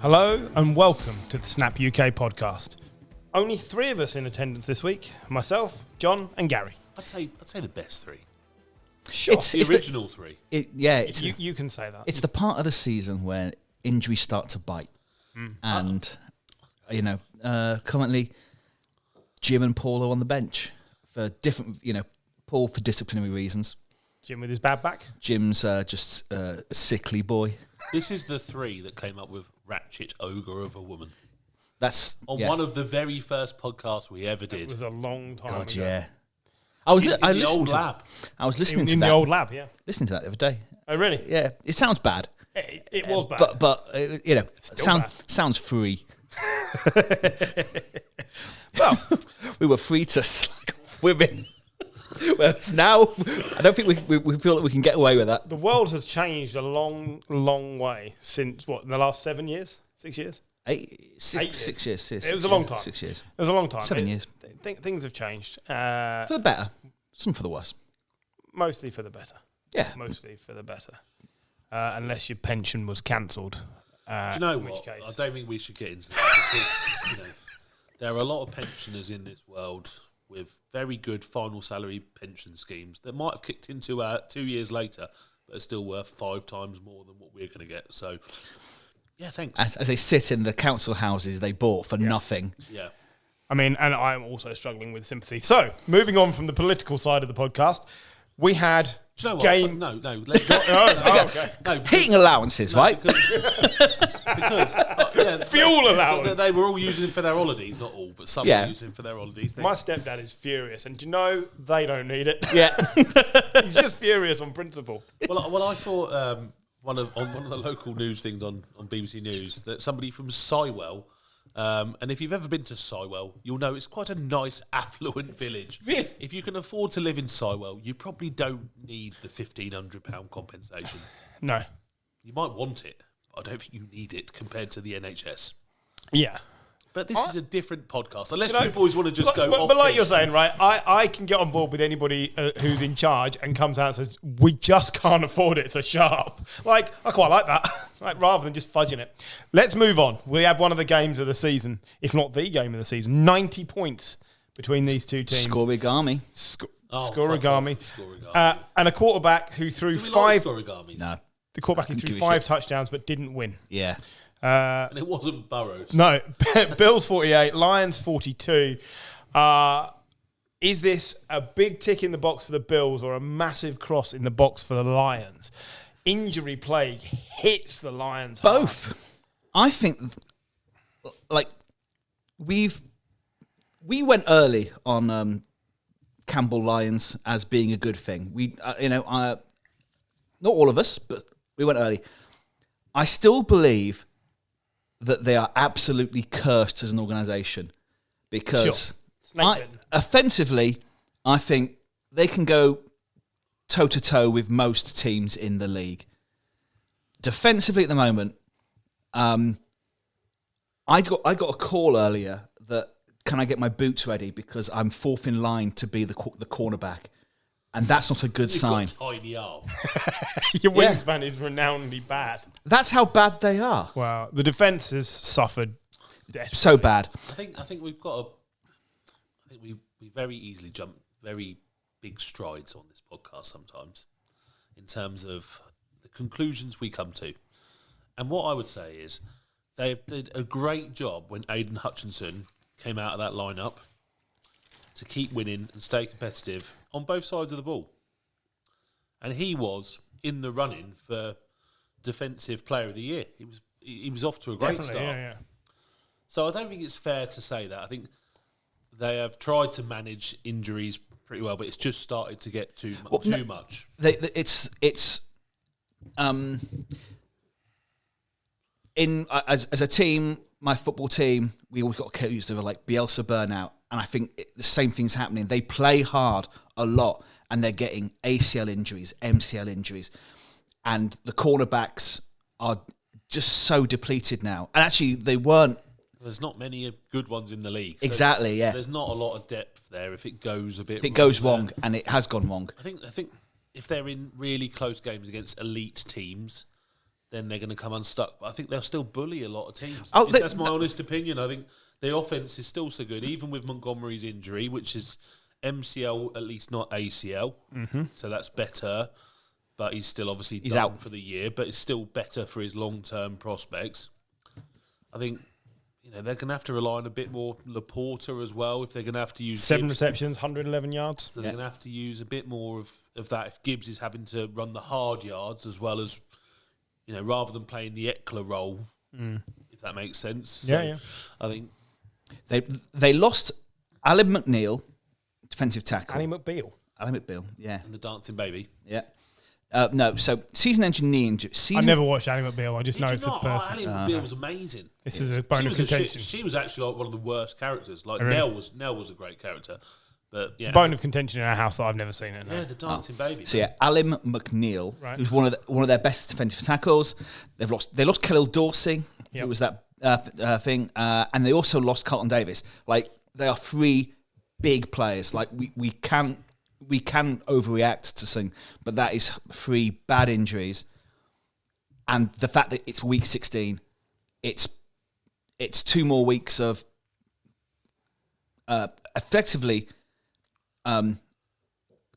Hello and welcome to the Snap UK podcast. Only 3 of us in attendance this week: myself, John, and Gary. I'd say the best 3. Sure, the original 3. You can say that. It's the part of the season where injuries start to bite, and currently Jim and Paul are on the bench for different. Paul for disciplinary reasons. Jim with his bad back. Jim's just a sickly boy. This is the 3 that came up with Ratchet Ogre of a Woman. That's one of the very first podcasts we ever did. It was a long time ago. Yeah. I was in the old lab. I was listening to in that. the old lab, yeah. Listening to that the other day. Oh, really? Yeah. It sounds bad. It was bad. But sounds free. Well, we were free to slag off women. Whereas now, I don't think we feel that we can get away with that. the world has changed a long, long way since, in the last 7 years? 6 years? 6 years. It was a long time. 6 years. It was a long time. 7 years. Things have changed. For the better. Some for the worse. Mostly for the better. Yeah. Mostly for the better. Unless your pension was cancelled. Do you know in which what? case. I don't think we should get into that because there are a lot of pensioners in this world with very good final salary pension schemes that might have kicked into 2 years later, but are still worth 5 times more than what we're going to get. So, yeah, thanks. As they sit in the council houses they bought for nothing. Yeah. I mean, and I'm also struggling with sympathy. So, moving on from the political side of the podcast, we had Do you know what? game. No. Let's not. Okay. No, Heating allowances, right? Because Fuel allowance. They were all using it for their holidays, not all, but some were using it for their holidays. My stepdad is furious, and do you know they don't need it? Yeah. He's just furious on principle. Well, I saw one of the local news things on BBC News that somebody from Sywell, and if you've ever been to Sywell, you'll know it's quite a nice, affluent village. Really? If you can afford to live in Sywell, you probably don't need the £1,500 compensation. No. You might want it, but I don't think you need it compared to the NHS. Yeah. But this is a different podcast. Unless you boys want to just go off. But like you're saying, right, I can get on board with anybody who's in charge and comes out and says, we just can't afford it, so shut up. Like, I quite like that, like, rather than just fudging it. Let's move on. We had one of the games of the season, if not the game of the season. 90 points between these two teams. Scorigami. Scorigami. Scorigami. And a quarterback who threw Do we 5... like Scorigamis? No. The quarterback who threw 5 touchdowns but didn't win. Yeah. And it wasn't Burrows. No, Bills 48, Lions 42. Is this a big tick in the box for the Bills or a massive cross in the box for the Lions? Injury plague hits the Lions hard. Both. I think, we went early on Campbell Lions as being a good thing. We, not all of us, but we went early. I still believe that they are absolutely cursed as an organisation because offensively, I think they can go toe-to-toe with most teams in the league. Defensively at the moment, I got a call earlier that can I get my boots ready because I'm 4th in line to be the cornerback. And that's not a good sign. You've got a tiny arm. Your wingspan is renownedly bad. That's how bad they are. Wow. The defence has suffered desperately. So bad. I think we've got I think we very easily jump very big strides on this podcast sometimes in terms of the conclusions we come to. And what I would say is they did a great job when Aiden Hutchinson came out of that lineup to keep winning and stay competitive on both sides of the ball. And he was in the running for Defensive Player of the Year. He was off to a great start. Yeah. So I don't think it's fair to say that. I think they have tried to manage injuries pretty well, but it's just started to get too much. As a team, my football team, we always got accused of like Bielsa burnout, and I think the same thing's happening. They play hard a lot, and they're getting ACL injuries, MCL injuries, and the cornerbacks are just so depleted now. And actually, they weren't. There's not many good ones in the league. Exactly, yeah. There's not a lot of depth there if it goes a bit If it goes wrong, and it has gone wrong. I think if they're in really close games against elite teams, then they're going to come unstuck. But I think they'll still bully a lot of teams. Oh, That's my honest opinion. I think the offense is still so good, even with Montgomery's injury, which is MCL, at least not ACL. Mm-hmm. So that's better. But he's still obviously done out for the year, but it's still better for his long-term prospects. I think they're going to have to rely on a bit more Laporta as well if they're going to have to use 7 Gibbs. receptions, 111 yards. So they're going to have to use a bit more of that if Gibbs is having to run the hard yards as well as, rather than playing the Eckler role, if that makes sense. So Yeah. I think they lost Alan McNeil, defensive tackle. Annie McBeal. Alan McBeal, yeah. and the dancing baby. Yeah. No, so season-ending knee injury. I never watched Annie McBeal. I just know it's a person. Ali McBeal was amazing. This is a bone of contention. She was actually like one of the worst characters. Like really? Nell was a great character. But It's a bone of contention in our house that I've never seen it. No. Yeah, the dancing baby. So yeah, Alan McNeil, Right. who's one of their best defensive tackles. They lost Khalil Dorsey, Yep. who was that thing, and they also lost Carlton Davis. Like they are three big players. Like we can overreact to something, but that is three bad injuries, and the fact that it's week 16, it's 2 more weeks of effectively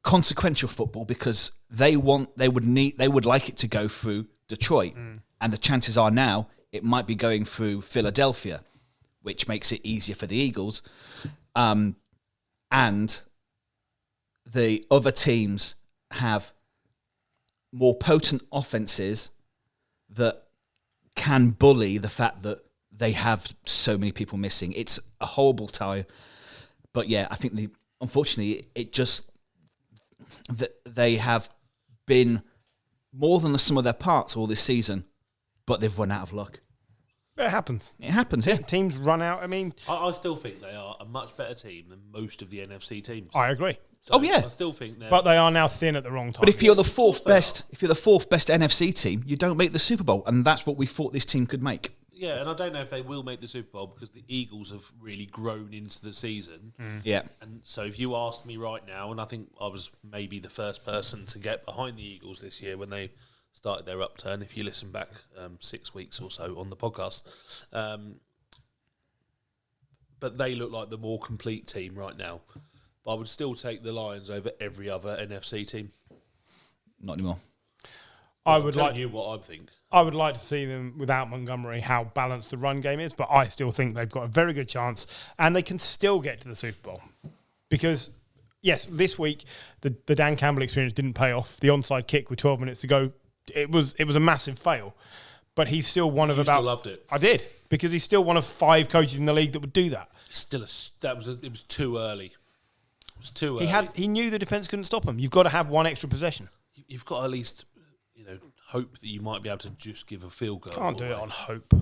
consequential football because they would like it to go through Detroit, and the chances are now it might be going through Philadelphia, which makes it easier for the Eagles, and the other teams have more potent offenses that can bully the fact that they have so many people missing. It's a horrible time, but yeah, I think unfortunately they have been more than the sum of their parts all this season, but they've run out of luck. It happens. It happens, yeah. Teams run out. I mean, I still think they are a much better team than most of the NFC teams. I agree. So yeah. I still think they're... But they are now thin at the wrong time. But if you're the fourth best NFC team, you don't make the Super Bowl, and that's what we thought this team could make. Yeah, and I don't know if they will make the Super Bowl because the Eagles have really grown into the season. Yeah. And so if you asked me right now, and I think I was maybe the first person to get behind the Eagles this year when they started their upturn, if you listen back 6 weeks or so on the podcast. But they look like the more complete team right now. But I would still take the Lions over every other NFC team. Not anymore. I I'm would telling like you what I think. I would like to see them without Montgomery, how balanced the run game is, but I still think they've got a very good chance and they can still get to the Super Bowl. Because, yes, this week, the Dan Campbell experience didn't pay off. The onside kick with 12 minutes to go, it was a massive fail. But he's still one of about... You still loved it. I did, because he's still one of 5 coaches in the league that would do that. It was too early. It was too early. He knew the defence couldn't stop him. You've got to have one extra possession. You've got to at least, hope that you might be able to just give a field goal. Can't do it on hope.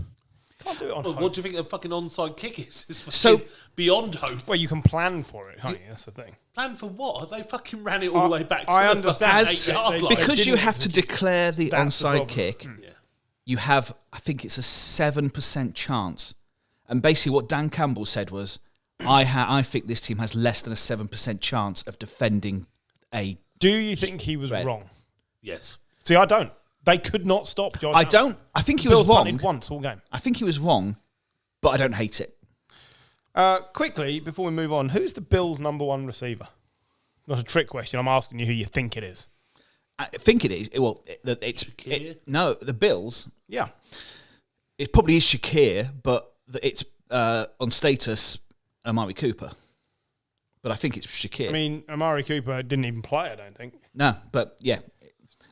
Can't do it on Well, hope. what do you think a fucking onside kick is? It's So- beyond hope. Well, you can plan for it, can't you? That's the thing. Plan for what? They fucking ran it all the way back to I the understand. fucking 8-yard line. Because you didn't have to declare the That's the onside problem. kick, Yeah. you have, I think it's a 7% chance. And basically what Dan Campbell said was, I think this team has less than a 7% chance of defending a... Do you think he was Right. wrong? Yes. See, I don't. They could not stop Josh. I don't... I think he Bills was wrong. punted once all game. I think he was wrong, but I don't hate it. Quickly, before we move on, who's the Bills' number 1 receiver? Not a trick question. I'm asking you who you think it is. I think it is. Well, it's... Shakir? No, the Bills... Yeah. It probably is Shakir, but it's on status Amari Cooper. But I think it's Shakir. I mean, Amari Cooper didn't even play, I don't think. No, but yeah.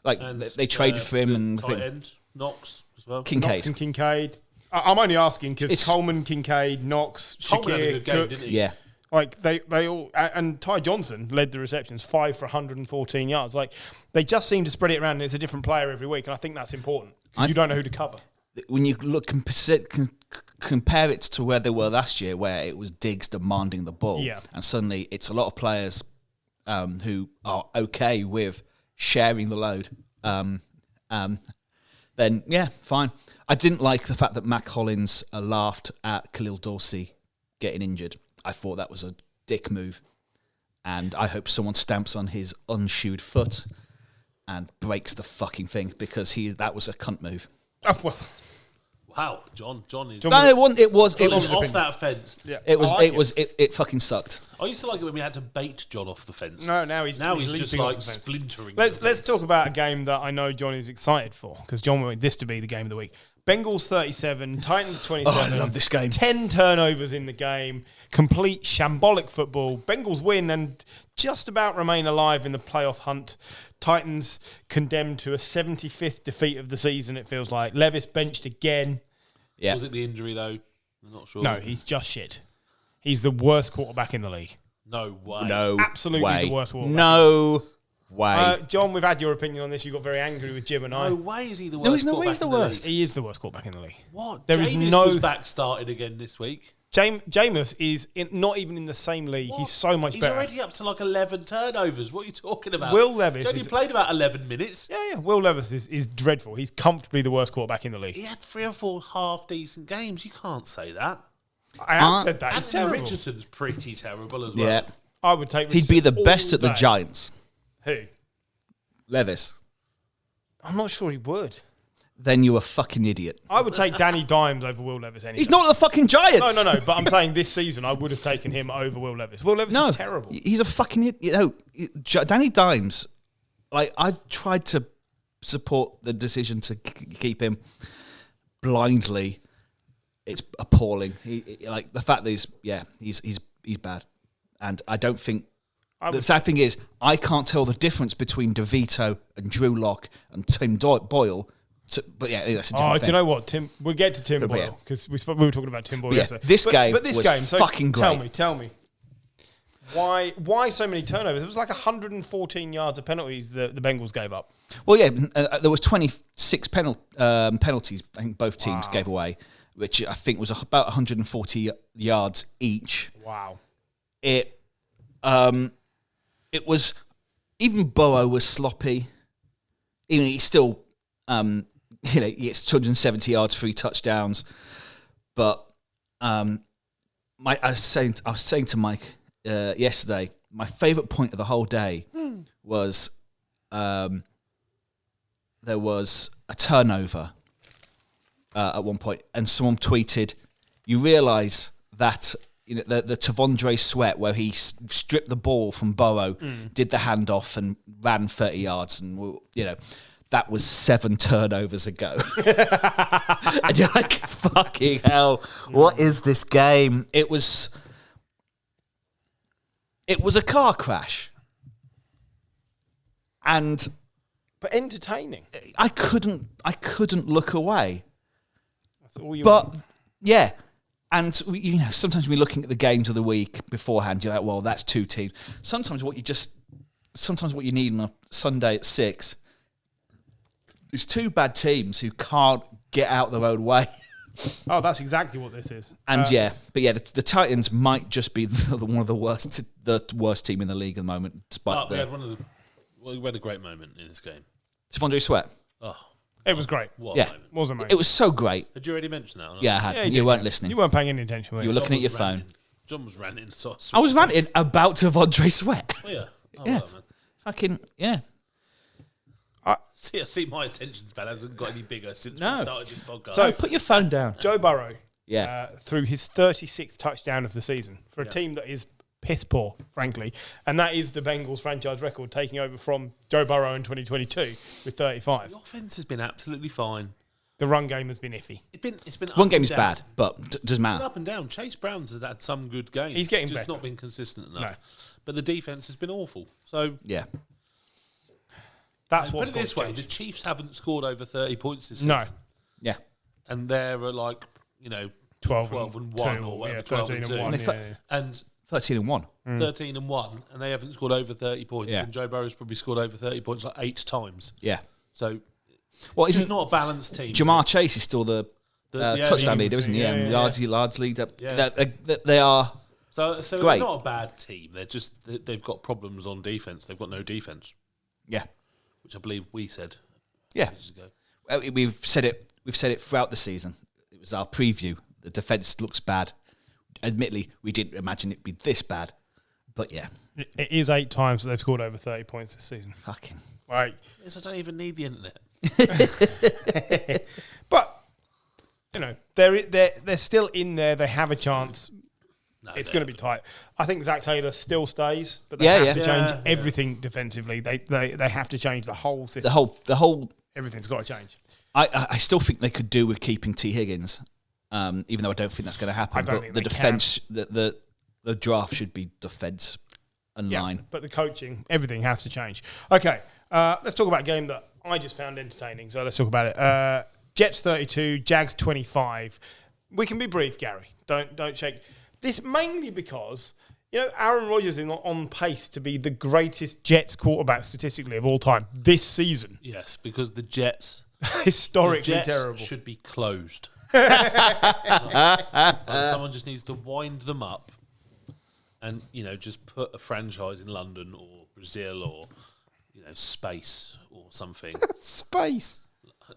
Like, And they traded for him the and... tight end, Knox, as well. Kincaid. Knox and Kincaid. I'm only asking because It's- Coleman, Kincaid, Knox, Coleman had a Shakir, good game, Cook. didn't he? Yeah. Like, they all... And Ty Johnson led the receptions, 5 for 114 yards. Like, they just seem to spread it around and it's a different player every week, and I think that's important. 'Cause you don't know who to cover. When you look compare it to where they were last year, where it was Diggs demanding the ball, Yeah. and suddenly it's a lot of players who are okay with sharing the load, then yeah, fine. I didn't like the fact that Matt Collins laughed at Khalil Dorsey getting injured. I thought that was a dick move, and I hope someone stamps on his unshoed foot and breaks the fucking thing because that was a cunt move. Oh, well, Wow, John is No, it was off that fence. yeah. It fucking sucked. I used to like it when we had to bait John off the fence. No, now he's just leaping off like the fence. splintering. Let's talk about a game that I know John is excited for, because John wanted this to be the game of the week. Bengals 37, Titans 27. Oh, I love this game. 10 turnovers in the game, complete shambolic football. Bengals win and just about remain alive in the playoff hunt. Titans condemned to a 75th defeat of the season, it feels like. Levis benched again. Yeah. Was it the injury, though? I'm not sure. No, he's just shit. He's the worst quarterback in the league. No way. No Absolutely way. the worst quarterback. No way. John, we've had your opinion on this. You got very angry with Jim and I. No way is he the worst quarterback he's the in the worst. league. He is the worst quarterback in the league. What? There is Jameis no- was back started again this week. Jameis is not even in the same league. What? He's so much He's better. already up to like 11 turnovers. What are you talking about? Will Levis He's only is- played about 11 minutes. Yeah. Will Levis is dreadful. He's comfortably the worst quarterback in the league. He had 3 or 4 half-decent games. You can't say that. I have said that. He's Anthony terrible. Richardson's pretty terrible as well. Yeah. I would take He'd be the Richardson best all at the day. Giants. Who? Levis. I'm not sure he would. Then you're a fucking idiot. I would take Danny Dimes over Will Levis anyway. He's not the fucking Giants. No. But I'm saying this season I would have taken him over Will Levis. Will Levis is terrible. He's a fucking idiot. Danny Dimes, like, I've tried to support the decision to keep him blindly. It's appalling. Like the fact that he's bad, and I don't think. The sad thing is, I can't tell the difference between DeVito and Drew Lock and Tim Boyle. But yeah, that's a different thing. Do you know what, Tim? We'll get to Tim yeah. Boyle because we were talking about Tim Boyle But yeah, yesterday. this game but this was game, so fucking great. Tell me, why so many turnovers? It was like 114 yards of penalties the Bengals gave up. Well, yeah, there was 26 penalties. I think both teams gave away, which I think was about 140 yards each. Wow. It was, even Burrow was sloppy. Even he still, he gets 270 yards, 3 touchdowns. But I was saying to Mike yesterday, my favourite point of the whole day was there was a turnover at one point, and someone tweeted, "You realise that." The Tavondre Sweat, where he stripped the ball from Burrow, did the handoff and ran 30 yards, and that was 7 turnovers ago. And you're like, fucking hell, what is this game? It was a car crash, But entertaining. I couldn't look away. That's all you. But yeah. And sometimes we're looking at the games of the week beforehand. You're like, well, that's 2 teams. Sometimes what you need on a Sunday at 6 is 2 bad teams who can't get out their own way. Oh, that's exactly what this is. And the Titans might just be one of the worst team in the league at the moment. Despite we had a great moment in this game. Tavondre Sweat. Oh, It was great. what a Yeah, moment. Was amazing. it was so great. Had you already mentioned that? Or not? Yeah, I had. Yeah, you did, weren't yeah. listening. You weren't paying any attention, were You you? were looking at your was phone. ranting. John was ranting. So I was ranting about Tavondre Sweat. Oh, yeah. Oh, Yeah. well, man. Fucking yeah. See, my attention span hasn't got any bigger since No. we started this podcast. So- Put your phone down. Joe Burrow, Yeah. threw his 36th touchdown of the season for a team that is piss poor, frankly, and that is the Bengals franchise record, taking over from Joe Burrow in 2022 with 35. the offense has been absolutely fine. The run game has been iffy. It's been One up game and is down. bad, but doesn't It's been matter. up and down. Chase Brown's has had some good games. He's getting just better. not been consistent enough. But the defense has been awful. So Yeah. That's put what's it this got way: to the change. Chiefs haven't scored over 30 points this No, season. Yeah. And they're like 12 and 1 2, or whatever, yeah, 12 13 and and 2. 1. And if Yeah. And 13-1. 13 and 1, and they haven't scored over 30 points. Yeah. And Joe Burrow's probably scored over 30 points like 8 times. Yeah. So Well, it's just isn't not a balanced team. Jamar Chase is still the Yeah, touchdown he leader, was, isn't he? yeah. Yards leader. Yeah. They are. So Great. they're not a bad team. They're just they've got problems on defense. They've got no defense, Yeah. which I believe we said Yeah. ages ago. We've said it throughout the season. It was our preview. The defense looks bad. Admittedly, we didn't imagine it'd be this bad, but yeah, It is 8 times that they've scored over 30 points this season. fucking. I Right. don't even need the internet. But, you know, they're still in there. They have a chance. No, It's going to be tight. I think Zach Taylor still stays, but they have to change everything defensively. They have to change the whole system. The whole Everything's got to change. I still think they could do with keeping T. Higgins, even though I don't think that's going to happen. I don't but think the they defense, the draft should be defense and line. But the coaching, everything has to change. Okay, let's talk about a game that I just found entertaining. So let's talk about it. Jets 32, Jags 25. We can be brief, Gary. Don't shake. This mainly because, you know, Aaron Rodgers is on pace to be the greatest Jets quarterback statistically of all time this season. Yes, because the Jets Historically terrible. Should be closed. Someone just needs to wind them up and, you know, just put a franchise in London or Brazil or, you know, space or something. Space. I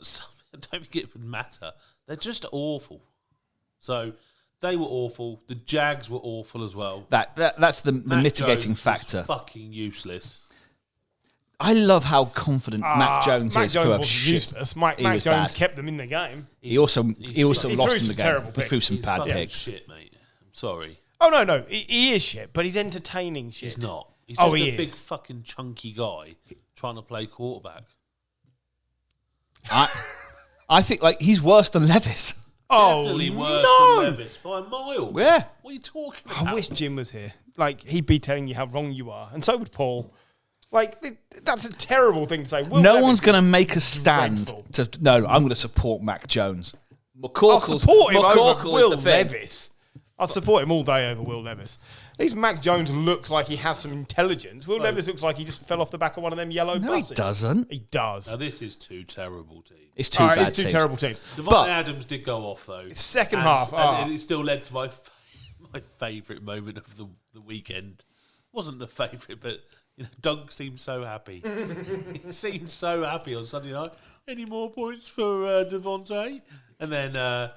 don't think it would matter. They're just awful. So they were awful. The Jags were awful as well. That's the Mac mitigating Jones factor. was fucking useless. I love how confident Mac Jones Mac is Jones for a wasn't shit. useless. Mac He was Jones bad. kept them in the game. He also he lost threw in the some game. terrible He threw picks. some He's bad fucking picks. shit, mate. I'm sorry. Oh, no. He is shit, but he's entertaining shit. He's not. He's just he a big is. fucking chunky guy trying to play quarterback. I think like he's worse than Levis. Oh, Definitely worse no. than Levis by a mile. Yeah. What are you talking about? I wish Jim was here. Like, he'd be telling you how wrong you are. And so would Paul. Like, that's a terrible thing to say. Will No Levis one's is going to make a stand dreadful. No, I'm going to support Mac Jones. I'll support him over McCorkle Will is the thing. Levis. I'd support him all day over Will Levis. At least Mac Jones looks like he has some intelligence. Will Levis looks like he just fell off the back of one of them yellow No, he buses. doesn't. He does. Now, this is two terrible teams. It's two All right, bad it's two teams. terrible teams. Davante Adams did go off, though. It's second half. And it still led to my favourite moment of the weekend. Wasn't the favourite, but you know, Dunk seemed so happy. He seemed so happy on Sunday night. Any more points for Davante? And then, by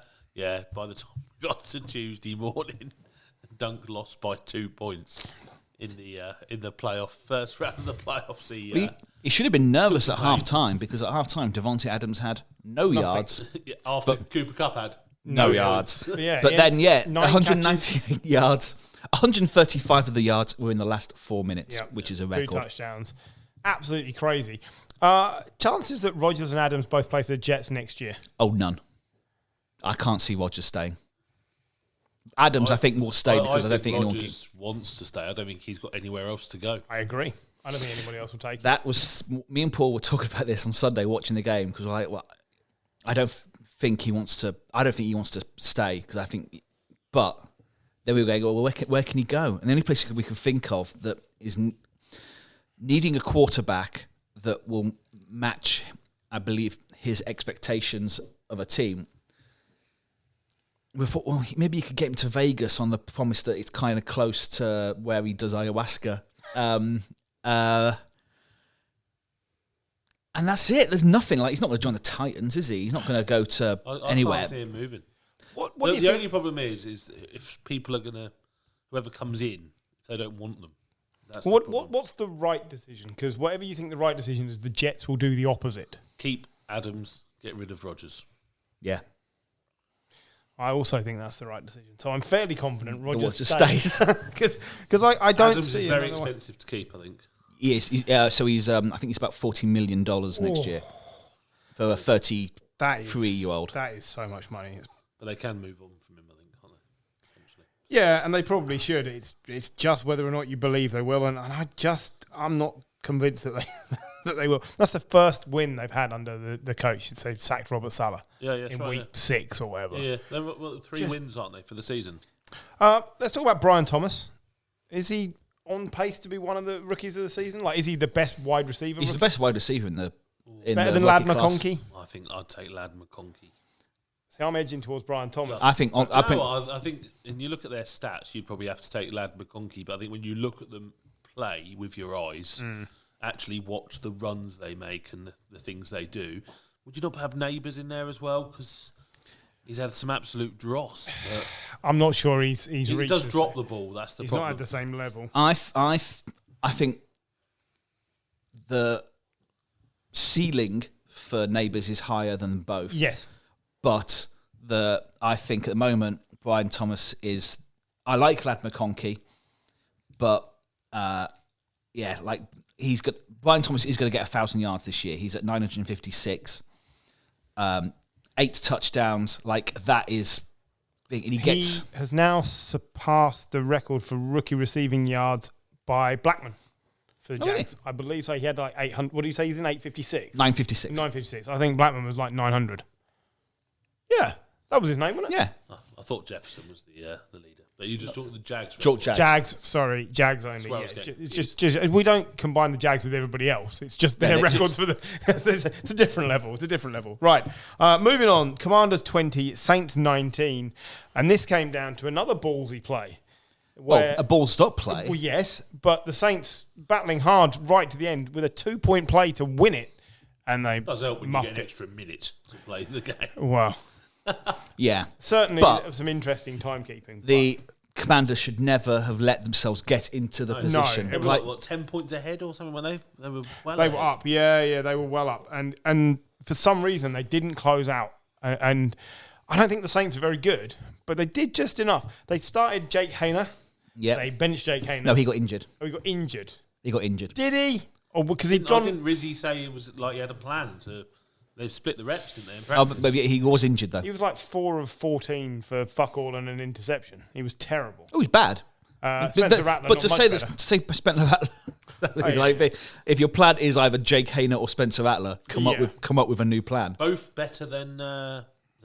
the time we got to Tuesday morning, Dunk lost by 2 points in the playoff first round of the playoffs. He should have been nervous took at the blame. half time because at half time Davante Adams had no yards. After Cooper Kupp had No yards. Yeah, But then, 9 198 yards. 135 of the yards were in the last 4 minutes, Yep. which is a 2 record. touchdowns. Absolutely crazy. Chances that Rodgers and Adams both play for the Jets next year? Oh, none. I can't see Rodgers staying. Adams, I think, will stay because I don't think anyone can. Rodgers wants to stay. I don't think he's got anywhere else to go. I agree. I don't think anybody else will take it. That was me and Paul were talking about this on Sunday watching the game because I don't think he wants to. I don't think he wants to stay because I think. But then we were going, well, where can he go? And the only place we can think of that is needing a quarterback that will match, I believe, his expectations of a team. We thought, well, maybe you could get him to Vegas on the promise that it's kind of close to where he does ayahuasca. And that's it. There's nothing. Like, he's not going to join the Titans, is he? He's not going to go to anywhere. I can't see him moving. What do you The think? only problem is if people are going to, whoever comes in, if they don't want them. That's the problem. What's the right decision? Because whatever you think the right decision is, the Jets will do the opposite. Keep Adams, get rid of Rodgers. Yeah. I also think that's the right decision. So I'm fairly confident Rodgers Rodgers stays. Because I don't Adams see is very another way. expensive to keep, I think. He is. So he's. I think he's about $40 million next year for a 33-year-old. That is so much money. But they can move on from him, I think, can't they? Potentially. Yeah, and they probably should. It's just whether or not you believe they will, and I'm not convinced that they will. That's the first win they've had under the coach. They've sacked Robert Saleh in week 6 or whatever. Yeah, they're 3 wins, aren't they, for the season? Let's talk about Brian Thomas. Is he on pace to be one of the rookies of the season? Like, is he the best wide receiver? He's the best wide receiver in the better than Lad rookie class. McConkey? I think I'd take Lad McConkey. See, I'm edging towards Brian Thomas. I think. I think, and you look at their stats, you'd probably have to take Lad McConkey. But I think when you look at them play with your eyes, actually watch the runs they make and the things they do, would you not have Neighbours in there as well? Because he's had some absolute dross. I'm not sure he's He reached. does drop the ball. That's the He's problem. not at the same level. I think the ceiling for Neighbours is higher than both. Yes. But I think at the moment, Brian Thomas is... I like Lad McConkey, but Brian Thomas is going to get 1,000 yards this year. He's at 956. 8 touchdowns. Like, that is... And he has now surpassed the record for rookie receiving yards by Blackman for the Jags. Really? I believe so. He had like 800. What do you say? He's in 856? 956. 956. I think Blackman was like 900. Yeah. That was his name, wasn't it? Yeah. I thought Jefferson was the leader. But you just talked the Jags. Jags, sorry. Jags only. where I Yeah. was getting It's just we don't combine the Jags with everybody else. It's just their records for the... it's a different level. It's a different level. Right. Moving on. Commanders 20, Saints 19. And this came down to another ballsy play. Well, a ball stop play. Well, yes, but the Saints battling hard right to the end with a 2-point play to win it. And they does help when you muffed get an it. extra minute to play the game. Well... Yeah. Certainly But some interesting timekeeping. The Commanders should never have let themselves get into the position. it was What, 10 points ahead or something when they were well They ahead? were up, yeah, they were well up. And for some reason, they didn't close out. And I don't think the Saints are very good, but they did just enough. They started Jake Hayner. Yeah. They benched Jake Hayner. No, he got injured. Oh, he got injured. Did he? Or because he'd gone... Didn't Rizzy say it was like he had a plan to... They split the reps, didn't they? In Oh, practice? but he was injured, though. He was like 4 of 14 for fuck all and an interception. He was terrible. Oh, he's bad. Spencer Rattler, but to not say much that, better. to say Spencer Rattler, like, if your plan is either Jake Hayner or Spencer Rattler, come up with a new plan. Both better than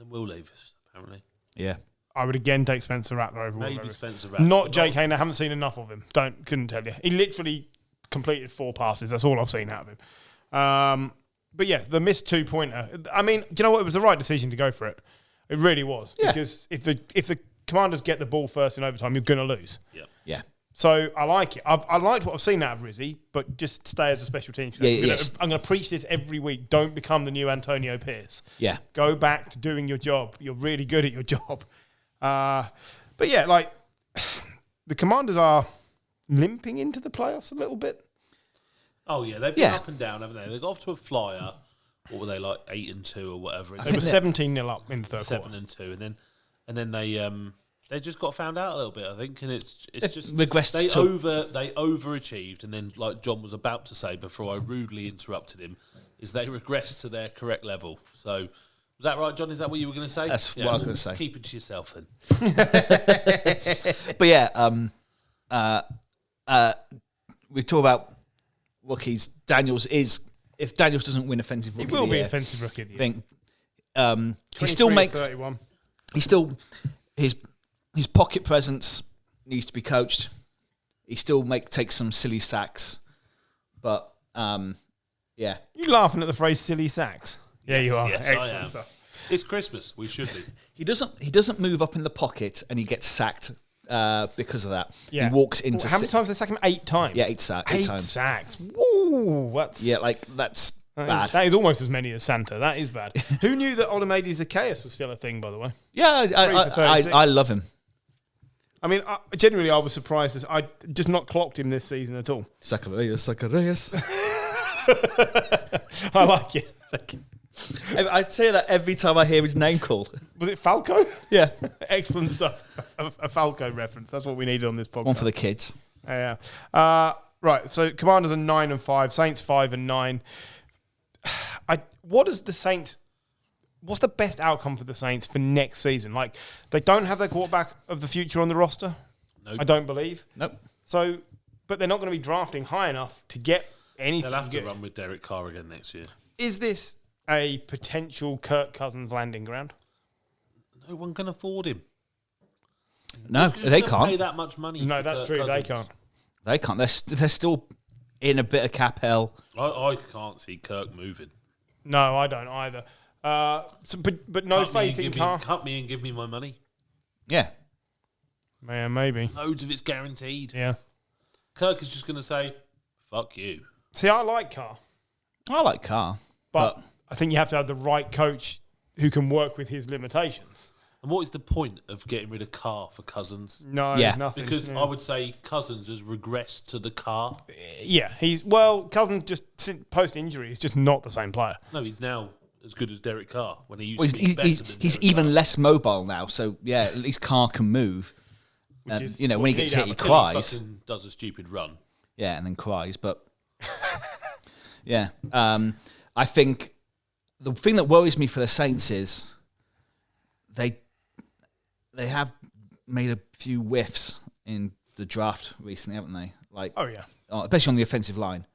Will Levis, apparently. Yeah. I would again take Spencer Rattler over Will Maybe Levis. Spencer Rattler. Not Jake Hayner. Haven't seen enough of him. Couldn't tell you. He literally completed 4 passes. That's all I've seen out of him. But yeah, the missed 2-pointer. I mean, do you know what? It was the right decision to go for it. It really was. Yeah. Because if the Commanders get the ball first in overtime, you're going to lose. Yep. Yeah. So I like it. I liked what I've seen out of Rizzy, but just stay as a special team. I'm going to preach this every week. Don't become the new Antonio Pierce. Yeah. Go back to doing your job. You're really good at your job. But yeah, like the Commanders are limping into the playoffs a little bit. Oh yeah, they've been up and down, haven't they? They got off to a flyer. What were they like, 8-2 or whatever? They were 17-0 up in the third quarter. 7-2, and then they just got found out a little bit, I think, and it's just regressed. They overachieved, and then like John was about to say before I rudely interrupted him, is they regressed to their correct level. So was that right, John? Is that what you were going to say? That's what I was going to say. Keep it to yourself then. But yeah, we talk about rookies. If Daniels doesn't win offensive rookie, He will of the be year, offensive rookie of the I year. think he still 23 makes. 31. He still his pocket presence needs to be coached. He still takes some silly sacks, but yeah. You laughing at the phrase "silly sacks"? Yeah, you are. Yes, I Excellent am. stuff. It's Christmas. We should be. He doesn't move up in the pocket, and he gets sacked because of that. Yeah. He walks into. How many times did they sack him? 8 times. Yeah, 8 times. 8 sacks. Woo! That's That's bad. That is almost as many as Santa. That is bad. Who knew that Olamide Zacchaeus was still a thing? By the way. Yeah, 3 for 36. I love him. I mean, genuinely, I was surprised. I just not clocked him this season at all. Zacharias. I like it. I say that every time I hear his name called. Was it Falco? Yeah. Excellent stuff. A Falco reference. That's what we needed on this podcast. One for the kids. Yeah. Right. So Commanders are 9-5. Saints 5-9. What's the best outcome for the Saints for next season? Like, they don't have their quarterback of the future on the roster. Nope. I don't believe. Nope. So, but they're not going to be drafting high enough to get anything. They'll have to good. run with Derek Carr again next year. Is this a potential Kirk Cousins landing ground? No one can afford him. No, Who's they gonna pay can't. that much money. No, for that's Kirk true. Cousins? They can't. They can't. They're still in a bit of cap hell. I can't see Kirk moving. No, I don't either. But no faith in Carr. Cut me and give me my money. Yeah. Man, maybe. Loads of it's guaranteed. Yeah. Kirk is just going to say, fuck you. See, I like Carr, I like Carr. but I think you have to have the right coach who can work with his limitations. And what is the point of getting rid of Carr for Cousins? No, Yeah. nothing. Because I would say Cousins has regressed to the Carr. Yeah, Cousins just post injury is just not the same player. No, he's now as good as Derek Carr when he used Well, to be better than he's Derek even Carr. less mobile now. So yeah, at least Carr can move. Which is When he what gets you hit, need he to have. cries. Fucking does a stupid run. Yeah, and then cries. But yeah, I think the thing that worries me for the Saints is they have made a few whiffs in the draft recently, haven't they? Like, Oh yeah. especially on the offensive line.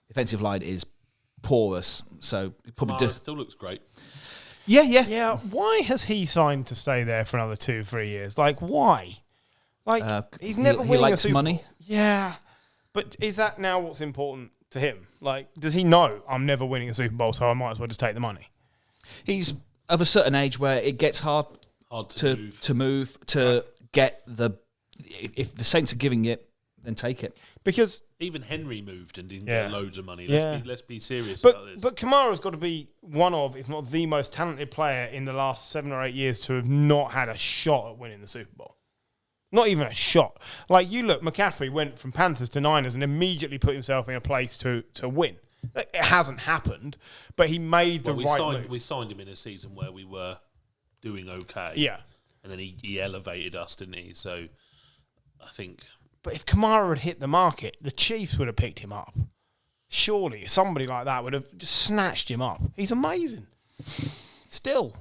The offensive line is porous, so it probably Kamara do. still looks great. Yeah. Yeah, why has he signed to stay there for another 2-3 years? Like, why? Like, he's never he winning a likes Super money. Bowl. Yeah, but is that now what's important to him? Like, does he know I'm never winning a Super Bowl, so I might as well just take the money? He's of a certain age where it gets hard to move to get the. If the Saints are giving it, then take it. Because Even Henry moved and didn't Yeah. get loads of money. Yeah. Let's be serious about this. but Kamara's got to be one of, if not the most talented player in the last 7 or 8 years to have not had a shot at winning the Super Bowl. Not even a shot. Like, you look, McCaffrey went from Panthers to Niners and immediately put himself in a place to win. It hasn't happened, but he made the right move. We signed him in a season where we were doing okay. Yeah. And then he elevated us, didn't he? So I think... But if Kamara had hit the market, the Chiefs would have picked him up. Surely somebody like that would have just snatched him up. He's amazing. Still.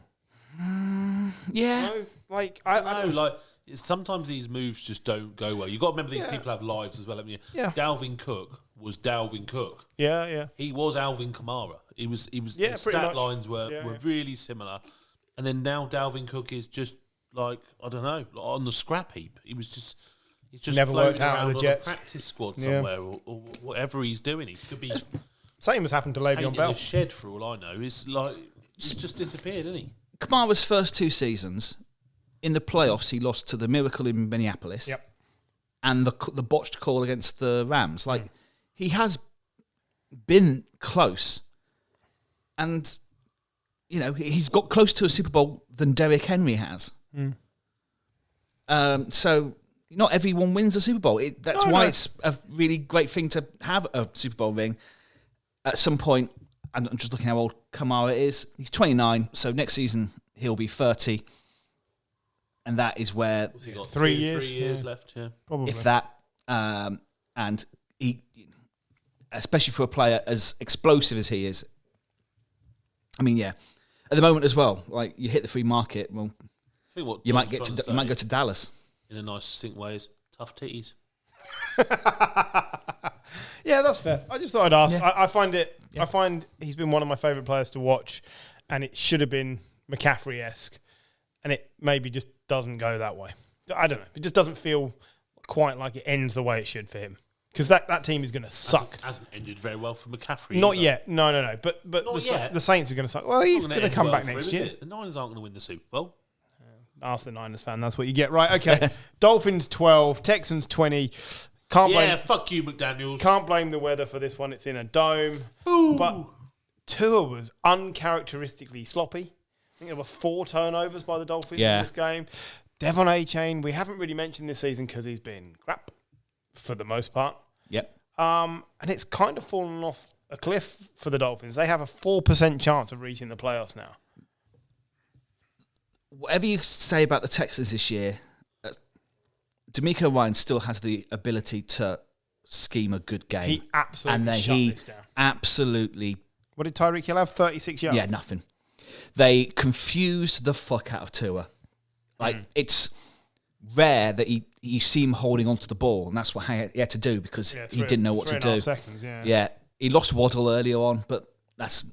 Yeah. No, like, I don't know, sometimes these moves just don't go well. You've got to remember these people have lives as well, haven't you? Yeah. Dalvin Cook was Dalvin Cook. Yeah. He was Alvin Kamara. He was Yeah, the pretty stat much. lines were Yeah. really similar. And then now Dalvin Cook is just like, I don't know, like on the scrap heap. He's just Never worked floating out around with the on Jets. a practice squad Yeah. somewhere or whatever he's doing. He could be Same has happened to Le'Veon painting Bell. a shed for all I know. It's like he's just disappeared, isn't he? Kamara's first 2 seasons in the playoffs, he lost to the Miracle in Minneapolis. Yep. And the botched call against the Rams. Like, he has been close. And, he's got close to a Super Bowl than Derrick Henry has. So, not everyone wins a Super Bowl. That's why it's a really great thing to have a Super Bowl ring. At some point, I'm just looking how old Kamara is. He's 29, so next season he'll be 30. And that is where, What's he got? 3 3 years, years left, yeah. Probably. if that, and he, especially for a player as explosive as he is, I mean, yeah, at the moment as well, like you hit the free market, well, I think what you might Don's get trying you might go to Dallas. in a nice, succinct way is tough titties. Yeah, that's fair. I just thought I'd ask. Yeah. I find he's been one of my favourite players to watch, and it should have been McCaffrey-esque, and it maybe just doesn't go that way. I don't know. It just doesn't feel quite like it ends the way it should for him, because that team is going to suck. Hasn't ended very well for McCaffrey. Not either. yet. No. But Not yet. the Saints are going to suck. Well, he's Not going to end come well back for him, next is year. it? The Niners aren't going to win the Super Bowl. Ask the Niners fan. That's what you get. Right, okay. Dolphins 12, Texans 20. Yeah, fuck you, McDaniels. Can't blame the weather for this one. It's in a dome. Ooh. But Tua was uncharacteristically sloppy. I think there were 4 turnovers by the Dolphins in this game. Devon A-Chain, we haven't really mentioned this season because he's been crap for the most part. Yep. And it's kind of fallen off a cliff for the Dolphins. They have a 4% chance of reaching the playoffs now. Whatever you say about the Texans this year, D'Amico Ryan still has the ability to scheme a good game. He absolutely and then shut this down. Absolutely. What did Tyreek Hill have? 36 yards? Yeah, nothing. They confused the fuck out of Tua. Like, it's rare that you see him holding onto the ball, and that's what he had to do because he didn't know what to do. 3.5 seconds, yeah. Yeah, he lost Waddle earlier on, but that's,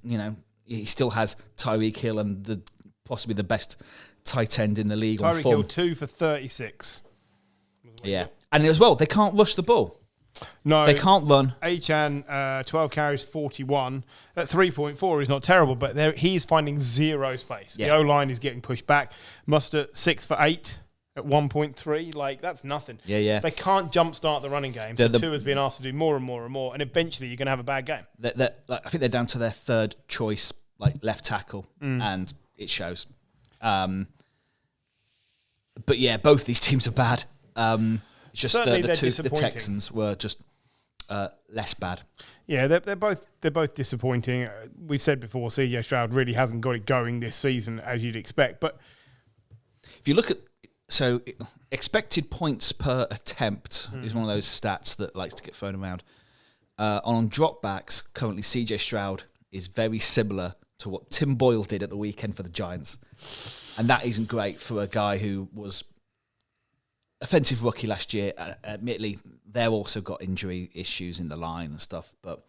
he still has Tyreek Hill and possibly the best tight end in the league on Tyreek form. Hill 2 for 36. Yeah. And as well, they can't rush the ball. No. They can't run. Achan, 12 carries, 41. At 3.4, he's not terrible, but he's finding zero space. Yeah. The O-line is getting pushed back. Mustard, 6 for 8 at 1.3. Like, that's nothing. Yeah. They can't jumpstart the running game. So Tua has been asked to do more and more and more, and eventually you're going to have a bad game. I think they're down to their third choice, left tackle, and it shows. But yeah, both these teams are bad. Just Certainly the disappointing. Texans were just less bad. Yeah, they're both disappointing. We've said before, CJ Stroud really hasn't got it going this season as you'd expect. But If you look at expected points per attempt is one of those stats that likes to get thrown around. On dropbacks, currently CJ Stroud is very similar to what Tim Boyle did at the weekend for the Giants. And that isn't great for a guy who was offensive rookie last year. Admittedly, they've also got injury issues in the line and stuff. But,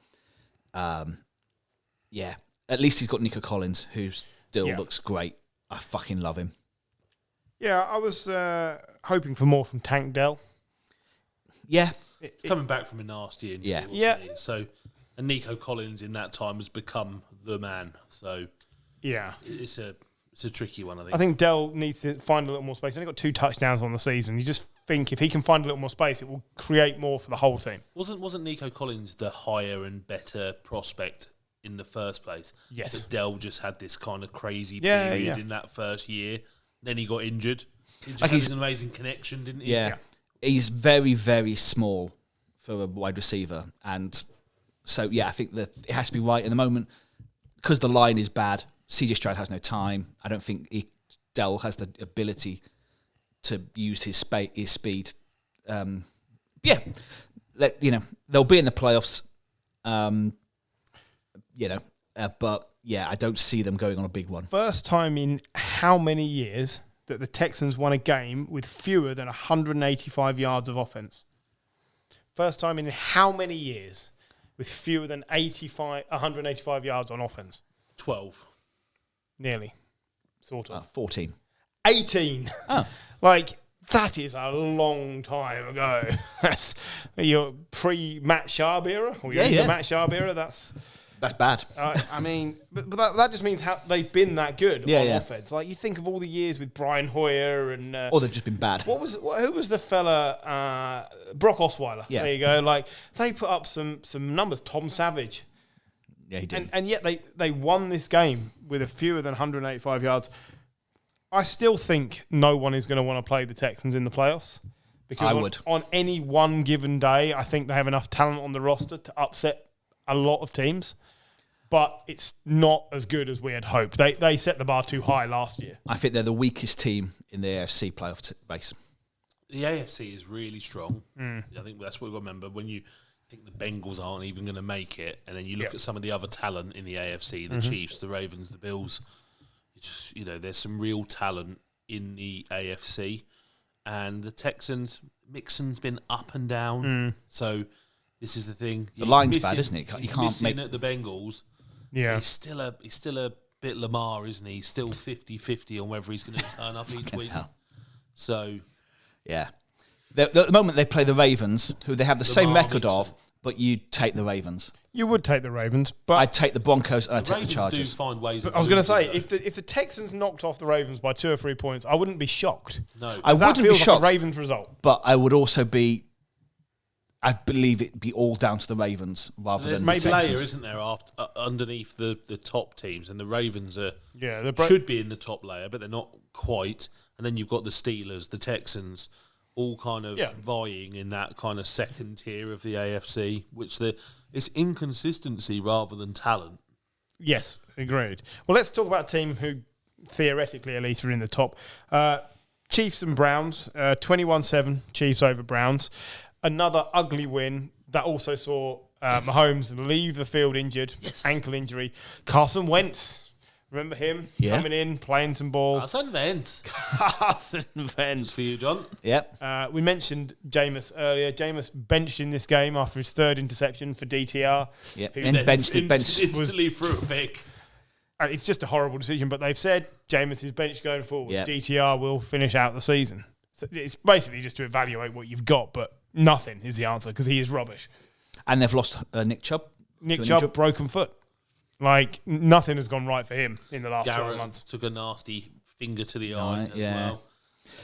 yeah, at least he's got Nico Collins, who still looks great. I fucking love him. yeah, I was hoping for more from Tank Dell. Yeah. Coming back from a nasty injury. Yeah. wasn't Yeah. he? So, and Nico Collins in that time has become the man. So Yeah. it's a tricky one, I think. I think Dell needs to find a little more space. He's only got 2 touchdowns on the season. You just think if he can find a little more space, it will create more for the whole team. Wasn't Nico Collins the higher and better prospect in the first place? Yes. But Dell just had this kind of crazy Yeah, period yeah. in that first year. Then he got injured. He just Like had he's- an amazing connection, didn't he? Yeah. He's very, very small for a wide receiver. And so, yeah, I think that it has to be right in the moment. Because the line is bad, CJ Stroud has no time. I don't think Dell has the ability to use his speed. Yeah, they'll be in the playoffs. But yeah, I don't see them going on a big one. First time in how many years that the Texans won a game with fewer than 185 yards of offense? First time in how many years with fewer than 185 yards on offense? 12. Nearly. Sort of. 14. 18. Oh. Like, that is a long time ago. That's your pre-Matt Sharp era? Or your Yeah. Matt Sharp era? That's bad. I mean, but that just means how they've been that good on Yeah. offense. Like, you think of all the years with Brian Hoyer and... Or they've just been bad. who was the fella? Brock Osweiler. Yeah. There you go. Like, they put up some numbers. Tom Savage. Yeah, he did. And yet they won this game with a fewer than 185 yards. I still think no one is going to want to play the Texans in the playoffs. Because I would. On any one given day, I think they have enough talent on the roster to upset a lot of teams. But it's not as good as we had hoped. They set the bar too high last year. I think they're the weakest team in the AFC playoff base. The AFC is really strong. I think that's what we remember when you think the Bengals aren't even going to make it, and then you look at some of the other talent in the AFC, the Chiefs, the Ravens, the Bills. It's just, there's some real talent in the AFC, and the Texans. Mixon's been up and down, so this is the thing. The line's bad, isn't it? He's You can't missing make at the Bengals. Yeah. He's still a bit Lamar, isn't he? He's still 50-50 on whether he's going to turn up each week. hell. So Yeah. At the moment, they play the Ravens, who they have the same Lamar record Mixon. of, but you take the Ravens. You would take the Ravens, but I'd take the Broncos and I'd take the Ravens Chargers. do find ways. I was going to say, if the Texans knocked off the Ravens by 2 or 3 points, I wouldn't be shocked. No, I That wouldn't be feels shocked, like a Ravens result. but I would also be... I believe it'd be all down to the Ravens rather there's than maybe the layer, Texans. isn't there, underneath the top teams, and the Ravens are Yeah, should be in the top layer, but they're not quite. And then you've got the Steelers, the Texans, all kind of vying in that kind of second tier of the AFC, which it's inconsistency rather than talent. Yes, agreed. Well, let's talk about a team who theoretically at least are in the top. Chiefs and Browns, 21-7, Chiefs over Browns. Another ugly win that also saw Mahomes leave the field injured, ankle injury. Carson Wentz, remember him coming in, playing some ball. Carson Wentz. Carson Wentz. For you, John. Yep. We mentioned Jameis earlier. Jameis benched in this game after his 3rd interception for DTR. Yep. who And then- bench Instantly threw a pick. It's just a horrible decision, but they've said Jameis is benched going forward. Yep. DTR will finish out the season. So it's basically just to evaluate what you've got, but nothing is the answer because he is rubbish. And they've lost Nick Chubb. Nick Chubb, broken foot. Like, nothing has gone right for him in the last 12 Garrett months. took a nasty finger to the eye as yeah. well.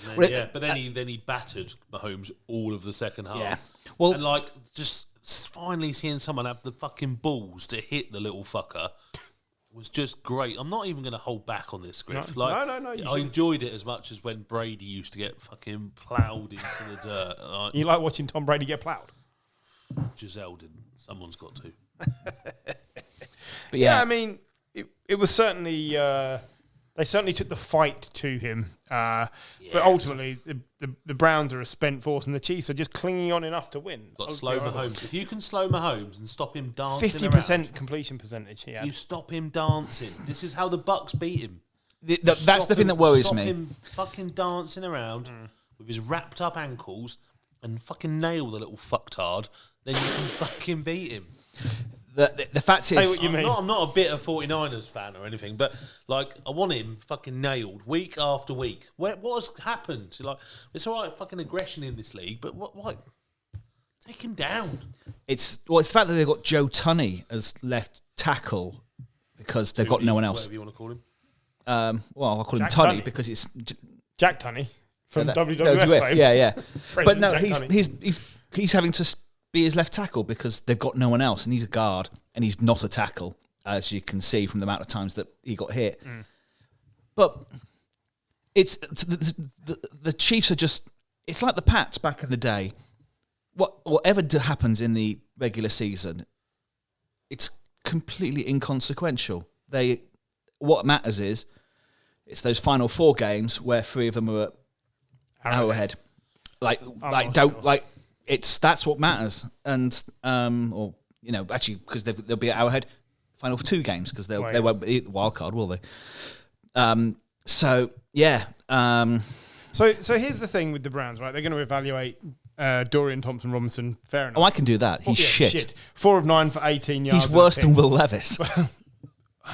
And Well, then, but then he battered Mahomes all of the second half. Yeah. Well- and just finally seeing someone have the fucking balls to hit the little fucker was just great. I'm not even going to hold back on this, Griff. No, no. I enjoyed it as much as when Brady used to get fucking ploughed into the dirt. You like watching Tom Brady get ploughed? Giselle didn't. Someone's got to. But Yeah, I mean, it was certainly they certainly took the fight to him, but ultimately the Browns are a spent force, and the Chiefs are just clinging on enough to win. Got slow Mahomes. If you can slow Mahomes and stop him dancing 50% around, completion percentage. Yeah, you stop him dancing. This is how the Bucks beat him. that's the thing that worries stop me. Him fucking dancing around with his wrapped up ankles and fucking nail the little fucktard. Then you can fucking beat him. The fact Say is, what you mean. I'm not a bitter 49ers fan or anything, but like I want him fucking nailed week after week. What has happened? Like it's all right, fucking aggression in this league, but what? Take him down. it's the fact that they've got Joe Tunney as left tackle because they've got no one else. Whatever you want to call him. Well, I'll call him Jack Tunney Tunney. because it's Jack Tunney from that- WWF fame. Yeah. But no, Jack Tunney. he's having to be his left tackle because they've got no one else, and he's a guard, and he's not a tackle, as you can see from the amount of times that he got hit. But it's the Chiefs are just. It's like the Pats back in the day. Whatever happens in the regular season, it's completely inconsequential. What matters is it's those final 4 games where 3 of them are at Arrowhead. That's what matters. And actually, because they'll be at Arrowhead final 2 games because they won't be the wild card, will they? So here's the thing with the Browns, right? They're going to evaluate Dorian Thompson-Robinson. Fair enough. I can do that. He's shit. 4 of 9 for 18 yards. He's worse than Will Levis.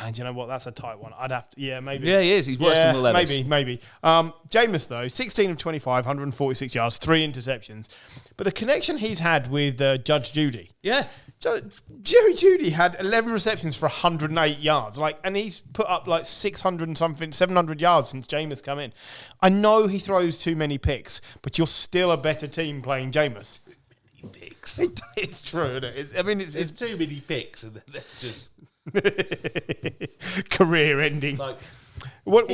And you know what? That's a tight one. I'd have to, maybe. Yeah, he is. He's worse than Will Levis. Maybe. Jameis, though, 16 of 25, 146 yards, 3 interceptions. But the connection he's had with Judge Judy. Yeah. Jerry Judy had 11 receptions for 108 yards. And he's put up 600 and something, 700 yards since Jameis come in. I know he throws too many picks, but you're still a better team playing Jameis. Picks. It's true, isn't it? It's too many picks, and then that's just career ending. What's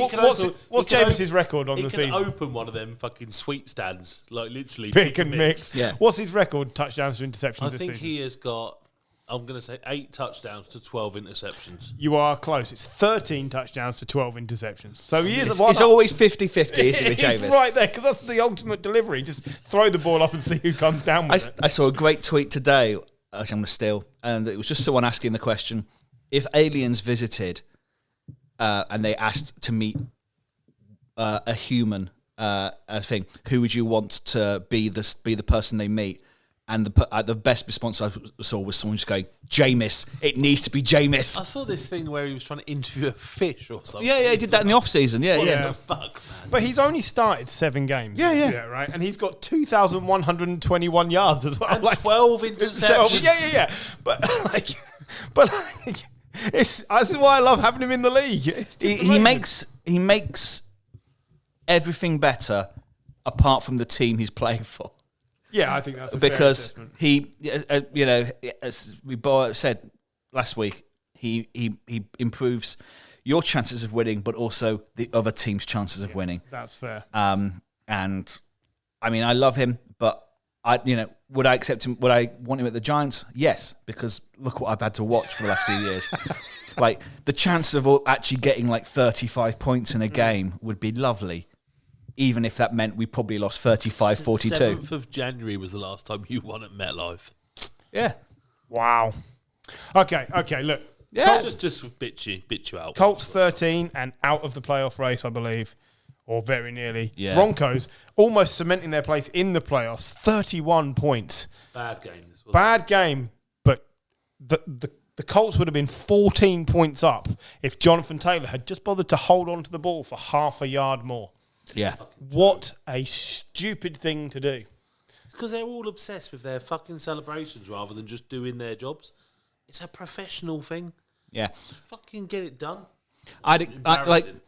Jameis's record on the season? He can open one of them fucking sweet stands, literally Pick and mix. Yeah. What's his record? Touchdowns to interceptions I this think season? he has got, I'm going to say 8 touchdowns to 12 interceptions. You are close. It's 13 touchdowns to 12 interceptions. So he is It's always 50-50, isn't it, with Jameis? It's right there, because that's the ultimate delivery. Just throw the ball up and see who comes down with it. I saw a great tweet today, which I'm going to steal, and it was just someone asking the question, if aliens visited and they asked to meet a human thing, who would you want to be the person they meet? And the best response I saw was someone just going, Jameis. It needs to be Jameis. I saw this thing where he was trying to interview a fish or something. Yeah, he did that in the off season. What Yeah. the fuck, man? But he's only started 7 games. Yeah. Right? And he's got 2,121 yards as well. And 12 interceptions. Yeah. But this is why I love having him in the league. He makes everything better apart from the team he's playing for. Yeah, I think that's a fair Because assessment. he, as we said last week, he improves your chances of winning, but also the other team's chances of winning. That's fair. And I mean, I love him, but would I accept him? Would I want him at the Giants? Yes, because look what I've had to watch for the last few years. The chance of actually getting 35 points in a game would be lovely. Even if that meant we probably lost 35-42. 7th of January was the last time you won at MetLife. Yeah. Wow. Okay, look. Yeah. Just bit you out. Colts 13 and out of the playoff race, I believe, or very nearly. Yeah. Broncos almost cementing their place in the playoffs, 31 points. Bad game. This was. Bad game, but the Colts would have been 14 points up if Jonathan Taylor had just bothered to hold on to the ball for half a yard more. Yeah. What a stupid thing to do. It's because they're all obsessed with their fucking celebrations rather than just doing their jobs. It's a professional thing. Yeah. Just fucking get it done. Embarrassing.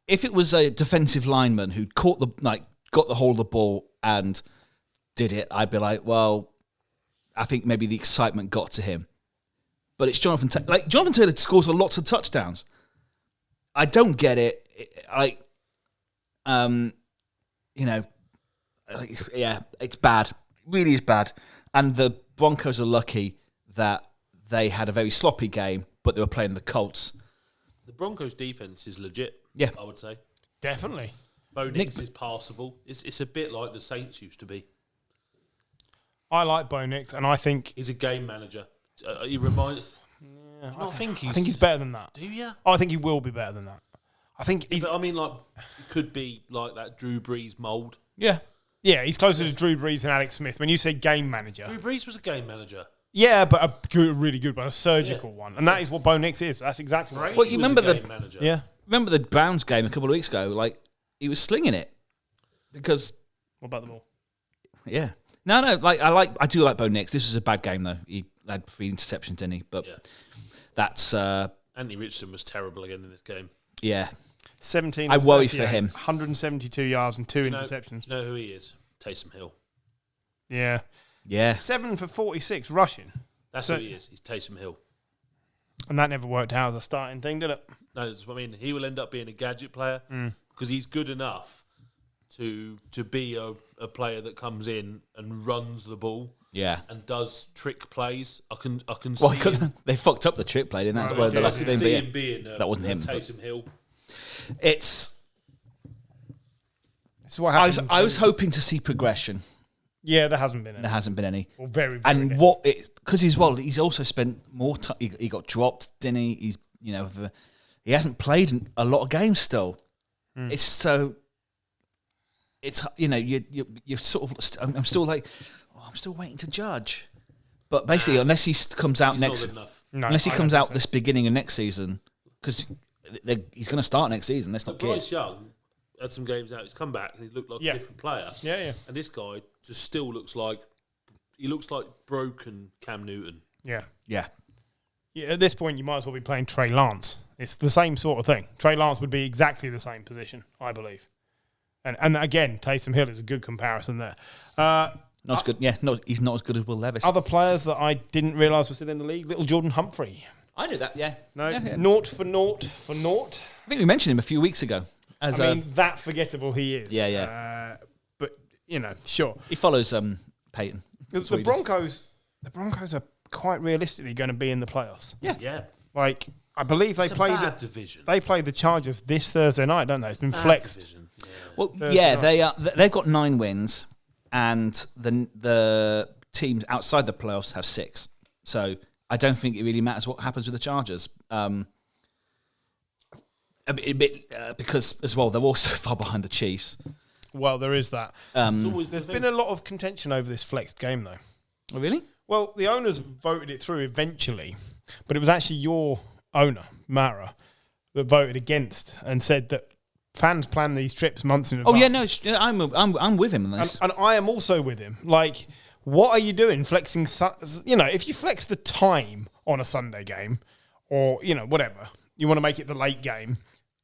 If it was a defensive lineman who got the hold of the ball and did it, I'd be like, well, I think maybe the excitement got to him. but it's Jonathan Taylor. Like, Jonathan Taylor scores lots of touchdowns. I don't get it. It's bad. It really is bad. And the Broncos are lucky that they had a very sloppy game, but they were playing the Colts. The Broncos' defense is legit. Yeah, I would say Definitely. Bo Nix is passable. It's a bit like the Saints used to be. I like Bo Nix, and I think He's a game manager. He reminds. I think he's better than that. Do you? I think he will be better than that. I think he's. But I mean, like, it could be like that Drew Brees mould. Yeah. Yeah, he's closer to Drew Brees and Alex Smith. When you say game manager, Drew Brees was a game manager. yeah, but a good, really good one, a surgical one, and that is what Bo Nix is. That's exactly right. Well, you remember the game manager. Yeah. Remember the Browns game a couple of weeks ago? Like, he was slinging it because. What about them all? Yeah. No. I do like Bo Nix. This was a bad game though. He had 3 interceptions, didn't he? But that's. Anthony Richardson was terrible again in this game. Yeah. 17. I worry for him. 172 yards and 2 interceptions. Do you know who he is? Taysom Hill. Yeah. Yeah. 7 for 46 rushing. That's who he is. He's Taysom Hill. And that never worked out as a starting thing, did it? No, I mean, he will end up being a gadget player because he's good enough to be a player that comes in and runs the ball. Yeah. And does trick plays. I can Well, see him, they fucked up the trick play, and that's where the last thing being that wasn't him. Taysom Hill. It's what I happened. was hoping to see progression. Yeah, there hasn't been any. There hasn't been any. Well, very, very and little. because he's also spent more time. He got dropped, didn't he? He's he hasn't played a lot of games still. It's so. It's you're sort of. I'm still like, I'm still waiting to judge. But basically, unless he comes out next, unless he comes out this beginning of next season, because he's going to start next season. Let's not kid. Bryce Young had some games out. He's come back and he's looked like a different player. Yeah, yeah. And this guy just still looks like broken Cam Newton. Yeah. Yeah. Yeah, at this point, you might as well be playing Trey Lance. It's the same sort of thing. Trey Lance would be exactly the same position, I believe. And again, Taysom Hill is a good comparison there. Not as good. Yeah, he's not as good as Will Levis. Other players that I didn't realise were still in the league, little Jordan Humphrey. I knew that. Yeah. No, Yeah. naught for naught. I think we mentioned him a few weeks ago. That forgettable he is. Yeah, yeah. But sure. He follows Peyton. The Broncos are quite realistically going to be in the playoffs. Yeah. Yeah. Like, I believe they play the division. They play the Chargers this Thursday night, don't they? It's been flexed. Division. Yeah. Well, Thursday yeah, night. they are. They've got 9 wins, and the teams outside the playoffs have 6. So I don't think it really matters what happens with the Chargers. A bit because as well they're also far behind the Chiefs. Well, there is that. There's Been a lot of contention over this flexed game, though. Oh, really? Well, the owners voted it through eventually, but it was actually your owner, Mara, that voted against and said that fans plan these trips months in advance. Oh yeah, no, I'm with him on this. And I am also with him. Like, what are you doing flexing? If you flex the time on a Sunday game, or whatever, you want to make it the late game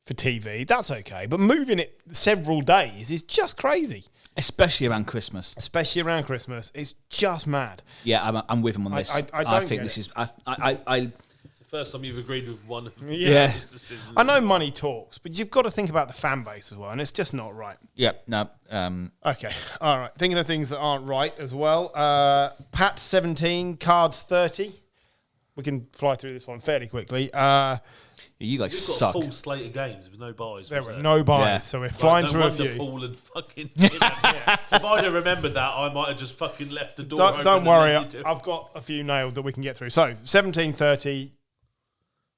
for TV, that's okay. But moving it several days is just crazy. Especially around Christmas. It's just mad. Yeah, I'm with him on this. I don't think get this it. is. I It's the first time you've agreed with one of Yeah. his decisions. I know money talks, but you've got to think about the fan base as well, and it's just not right. yeah, no. Okay, all right. Thinking of things that aren't right as well. Pat 17, Cards 30. We can fly through this one fairly quickly. You guys You've got suck. a full slate of games. There was no buys. There was were there? no buys, Yeah. so we're flying through a few. Paul and fucking. If I'd have remembered that, I might have just fucking left the door open. Don't and worry, let you do it. I've got a few nailed that we can get through. So, 17-30.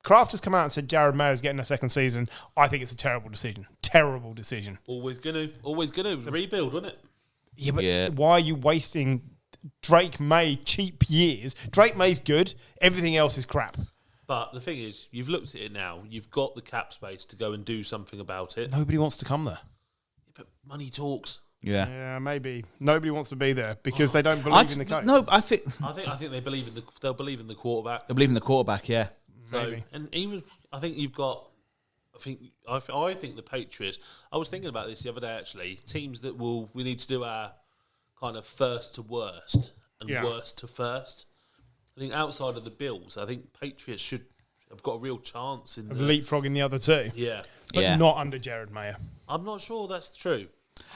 Kraft has come out and said Jared Mayo's getting a second season. I think it's a terrible decision. Terrible decision. Always gonna rebuild, wasn't it? Yeah, but Yeah. why are you wasting Drake May cheap years? Drake May's good. Everything else is crap. But the thing is, you've looked at it now. You've got the cap space to go and do something about it. Nobody wants to come there. But money talks. Yeah. Yeah, maybe. Nobody wants to be there because they don't believe in the coach. No, I think I think they believe in they'll believe in the quarterback. they believe in the quarterback. Yeah. So, Maybe. and even I think you've got. I think the Patriots. I was thinking about this the other day actually. Teams that we need to do our kind of first to worst and Yeah. worst to first. I think outside of the Bills, I think Patriots should have got a real chance in Of leapfrogging the other two. Yeah. But not under Jared Mayer. I'm not sure that's true.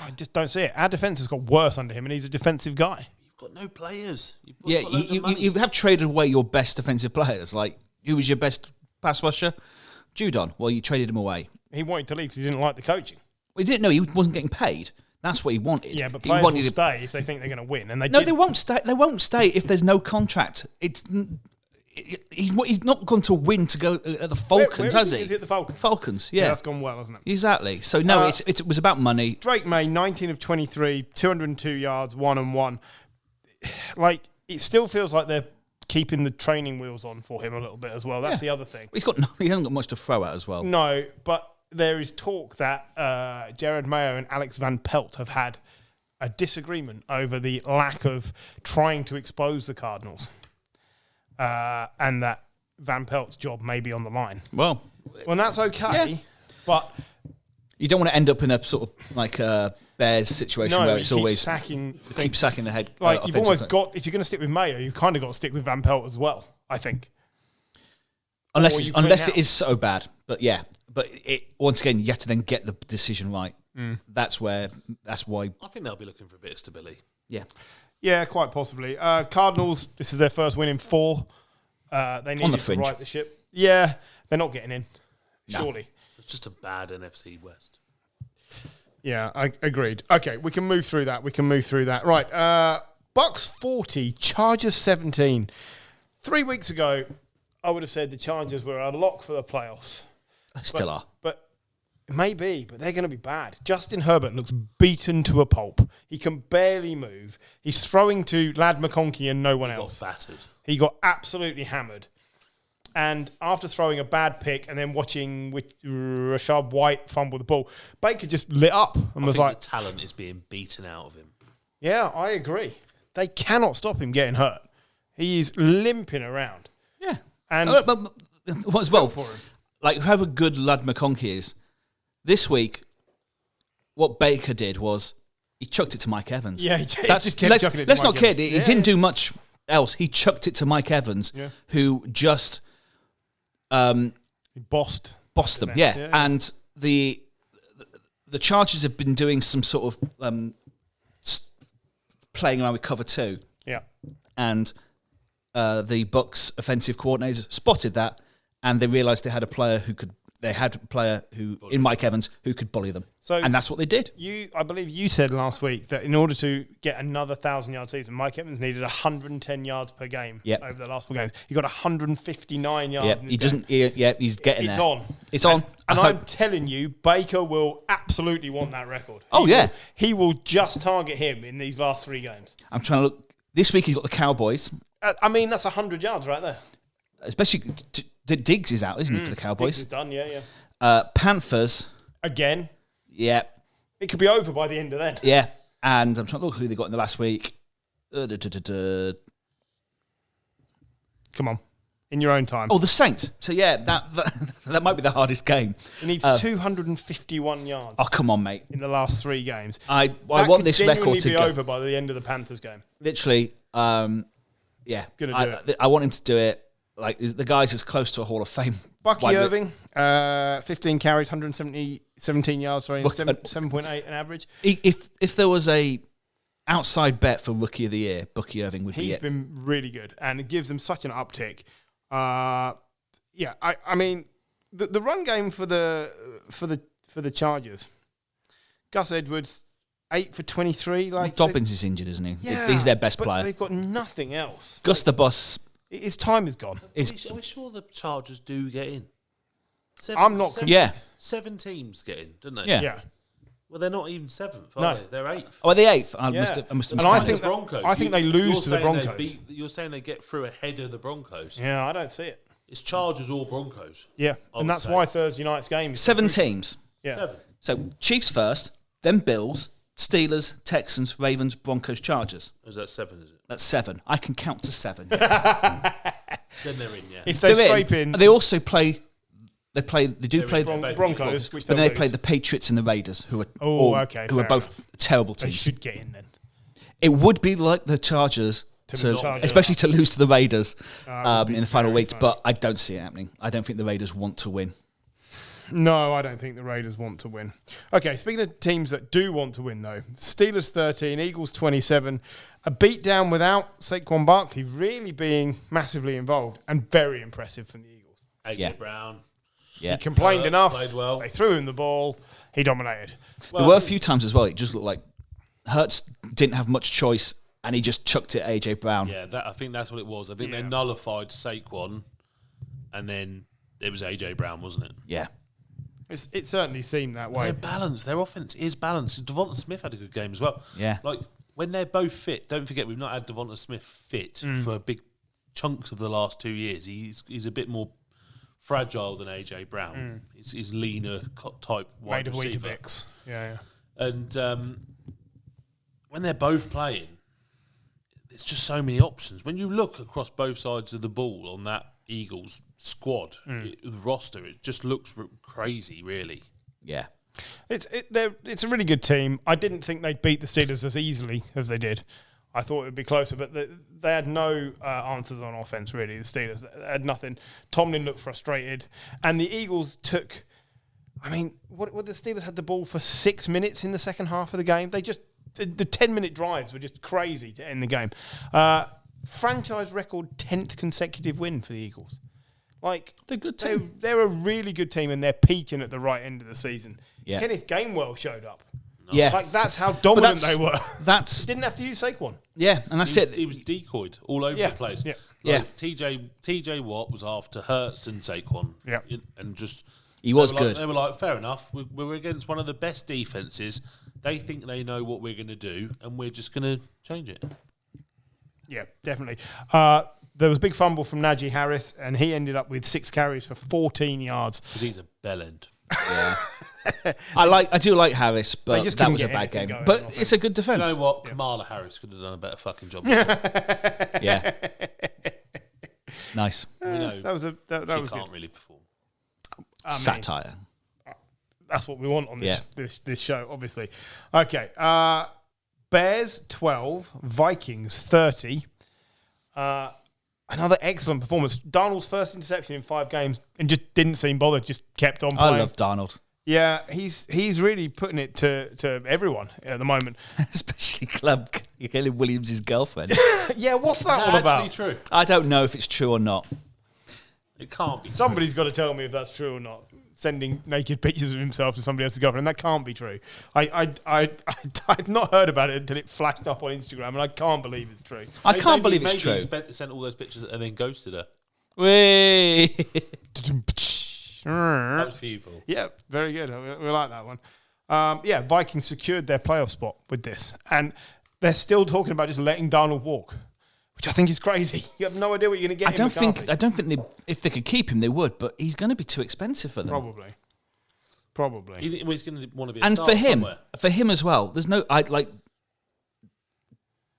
I just don't see it. Our defence has got worse under him, and he's a defensive guy. You've got no players. Yeah, you have traded away your best defensive players. Like, who was your best pass rusher? Judon. Well, you traded him away. He wanted to leave because he didn't like the coaching. Well, he didn't know he wasn't getting paid. That's what he wanted. Yeah, but players will stay if they think they're going to win, and they they won't stay. They won't stay if there's no contract. He's not gone to win to go at the Falcons, has he? Is it the Falcons? Falcons, yeah. That's gone well, hasn't it? Exactly. So no, it was about money. Drake May, 19 of 23, 202 yards, 1-1. Like, it still feels like they're keeping the training wheels on for him a little bit as well. That's the other thing. He hasn't got much to throw at as well. No, but there is talk that Jared Mayo and Alex Van Pelt have had a disagreement over the lack of trying to expose the Cardinals. And that Van Pelt's job may be on the line. Well, that's okay, but you don't want to end up in a sort of like a Bears situation where it's always keep sacking the head. Like you've almost got, if you're going to stick with Mayo, you've kind of got to stick with Van Pelt as well. I think, unless it is so bad. But yeah, once again, you have to then get the decision right. That's why. I think they'll be looking for a bit of stability. Yeah. Yeah, quite possibly. Cardinals, this is their first win in 4. They need to right the ship. Yeah, they're not getting in, surely. So it's just a bad NFC West. Yeah, I agreed. Okay, we can move through that. Right, Bucks 40, Chargers 17. 3 weeks ago, I would have said the Chargers were a lock for the playoffs. Still are. But maybe, but they're going to be bad. Justin Herbert looks beaten to a pulp. He can barely move. He's throwing to Lad McConkey and no one else. Got battered. He got absolutely hammered. And after throwing a bad pick and then watching Rashad White fumble the ball, Baker just lit up and was like... the talent is being beaten out of him. Yeah, I agree. They cannot stop him getting hurt. He's limping around. Yeah. And but as well, for him. Like however good Lad McConkey is, this week, what Baker did was he chucked it to Mike Evans. Yeah, he just kept chucking it to let's Mike not kid. Evans. He didn't do much else. He chucked it to Mike Evans, who just He bossed them. Yeah. And the Chargers have been doing some sort of playing around with cover 2. Yeah. And the Bucks offensive coordinators spotted that, and they realised they had a player who in Mike Evans who could bully them. And that's what they did. I believe you said last week that in order to get another 1,000-yard season, Mike Evans needed 110 yards per game over the last 4 games. He got 159 yards. He's getting there. It's on. It's on. And I'm telling you, Baker will absolutely want that record. He will just target him in these last 3 games. I'm trying to look. This week he's got the Cowboys. I mean, that's 100 yards right there. Especially Diggs is out, isn't he, for the Cowboys? Diggs is done, yeah. Panthers. Again. Yeah. It could be over by the end of then. Yeah. And I'm trying to look who they got in the last week. Come on. In your own time. Oh, the Saints. So, yeah, that might be the hardest game. He needs 251 yards. Oh, come on, mate. In the last 3 games. I want this record to be go over by the end of the Panthers game. Literally, Gonna do it. I want him to do it. Like, the guy's as close to a Hall of Fame. Bucky Irving, 15 carries, 17 yards, 7.8 an average. If there was a outside bet for Rookie of the Year, Bucky Irving would be it. He's been really good, and it gives them such an uptick. I mean, the run game for the Chargers. Gus Edwards, 8 for 23. Like Dobbins is injured, isn't he? Yeah, he's their best but player. They've got nothing else. Gus the Boss. His time is gone. Are we sure the Chargers do get in? I'm not. 7 teams get in, don't they? Yeah. Well, they're not even 7th, are they? They're 8th. Oh, are they 8th? I must have I think the Broncos. I think they lose to the Broncos. You're saying they get through ahead of the Broncos? Yeah, I don't see it. It's Chargers or Broncos. Yeah, and that's why Thursday night's game is 7 teams. Yeah. 7. So Chiefs first, then Bills, Steelers, Texans, Ravens, Broncos, Chargers. Is that 7? Is it? That's 7. I can count to 7. Yes. Then they're in. Yeah. If they scrape in, they also play. They play the Broncos, which but they play the Patriots and the Raiders, who are both terrible They teams. should get in then. It would be like the Chargers especially to lose to the Raiders in the final weeks. funny. But I don't see it happening. I don't think the Raiders want to win. No, I don't think the Raiders want to win. Okay, speaking of teams that do want to win, though, Steelers 13, Eagles 27, a beatdown without Saquon Barkley really being massively involved and very impressive from the Eagles. AJ Brown. Yeah. He complained enough. Played well. They threw him the ball. He dominated. There were a few times as well. It just looked like Hurts didn't have much choice, and he just chucked it at AJ Brown. Yeah, I think that's what it was. I think they nullified Saquon, and then it was AJ Brown, wasn't it? Yeah. It certainly seemed that way. They're balanced. Their offense is balanced. Devonta Smith had a good game as well. Yeah. Like, when they're both fit, don't forget we've not had Devonta Smith fit for big chunks of the last 2 years. He's a bit more fragile than AJ Brown. He's leaner type wide Made of receiver. Weetabix. Yeah. And when they're both playing, there's just so many options. When you look across both sides of the ball on that Eagles squad, the roster, it just looks crazy, really. Yeah. It's a really good team. I didn't think they'd beat the Steelers as easily as they did. I thought it would be closer, but they had no answers on offense, really, the Steelers. They had nothing. Tomlin looked frustrated. And the Eagles took... I mean, what the Steelers had the ball for 6 minutes in the second half of the game. They just... The 10-minute drives were just crazy to end the game. Franchise record 10th consecutive win for the Eagles. Like, They're a good team. They're a really good team, and they're peaking at the right end of the season. Yeah. Kenneth Gainwell showed up. Yeah. Like, that's how dominant that's- they were. That's Didn't have to use Saquon. yeah, and that's it. He was decoyed all over the place. Yeah. Like, TJ Watt was after Hurts and Saquon. Yeah. And just... He was they were like- good. They were like, fair enough. We're against one of the best defenses. They think they know what we're going to do, and we're just going to change it. Yeah, definitely. There was a big fumble from Najee Harris, and he ended up with 6 carries for 14 yards. Because he's a bellend. Yeah. I do like Harris, They but just that couldn't was a get bad anything game. going But on it's a good You defense. know what? Kamala Harris could have done a better fucking job. Yeah. Nice. We know That was she was can't good. really perform. I mean, Satire. That's what we want on Yeah. this show, obviously. Okay. Bears 12, Vikings 30. Another excellent performance. Darnold's first interception in 5 games and just didn't seem bothered, just kept on playing. I love Darnold. Yeah, he's really putting it to everyone at the moment. Especially Caleb Williams' girlfriend. Yeah, what's that Is all that about? actually true? I don't know if it's true or not. It can't be. Somebody's got to tell me if that's true or not. Sending naked pictures of himself to somebody else's girlfriend, that can't be true. I'd not heard about it until it flashed up on Instagram, and I can't believe it's true. I can't believe maybe it's true. He sent all those pictures and then ghosted her. Whee! That was for you, Paul. Yeah, very good. We like that one. Yeah, Vikings secured their playoff spot with this, and they're still talking about just letting Darnold walk, which I think is crazy. You have no idea what you're going to get. I don't think they, if they could keep him, they would. But he's going to be too expensive for them. Probably. He's going to want to be a And starter for somewhere. him as well. There's no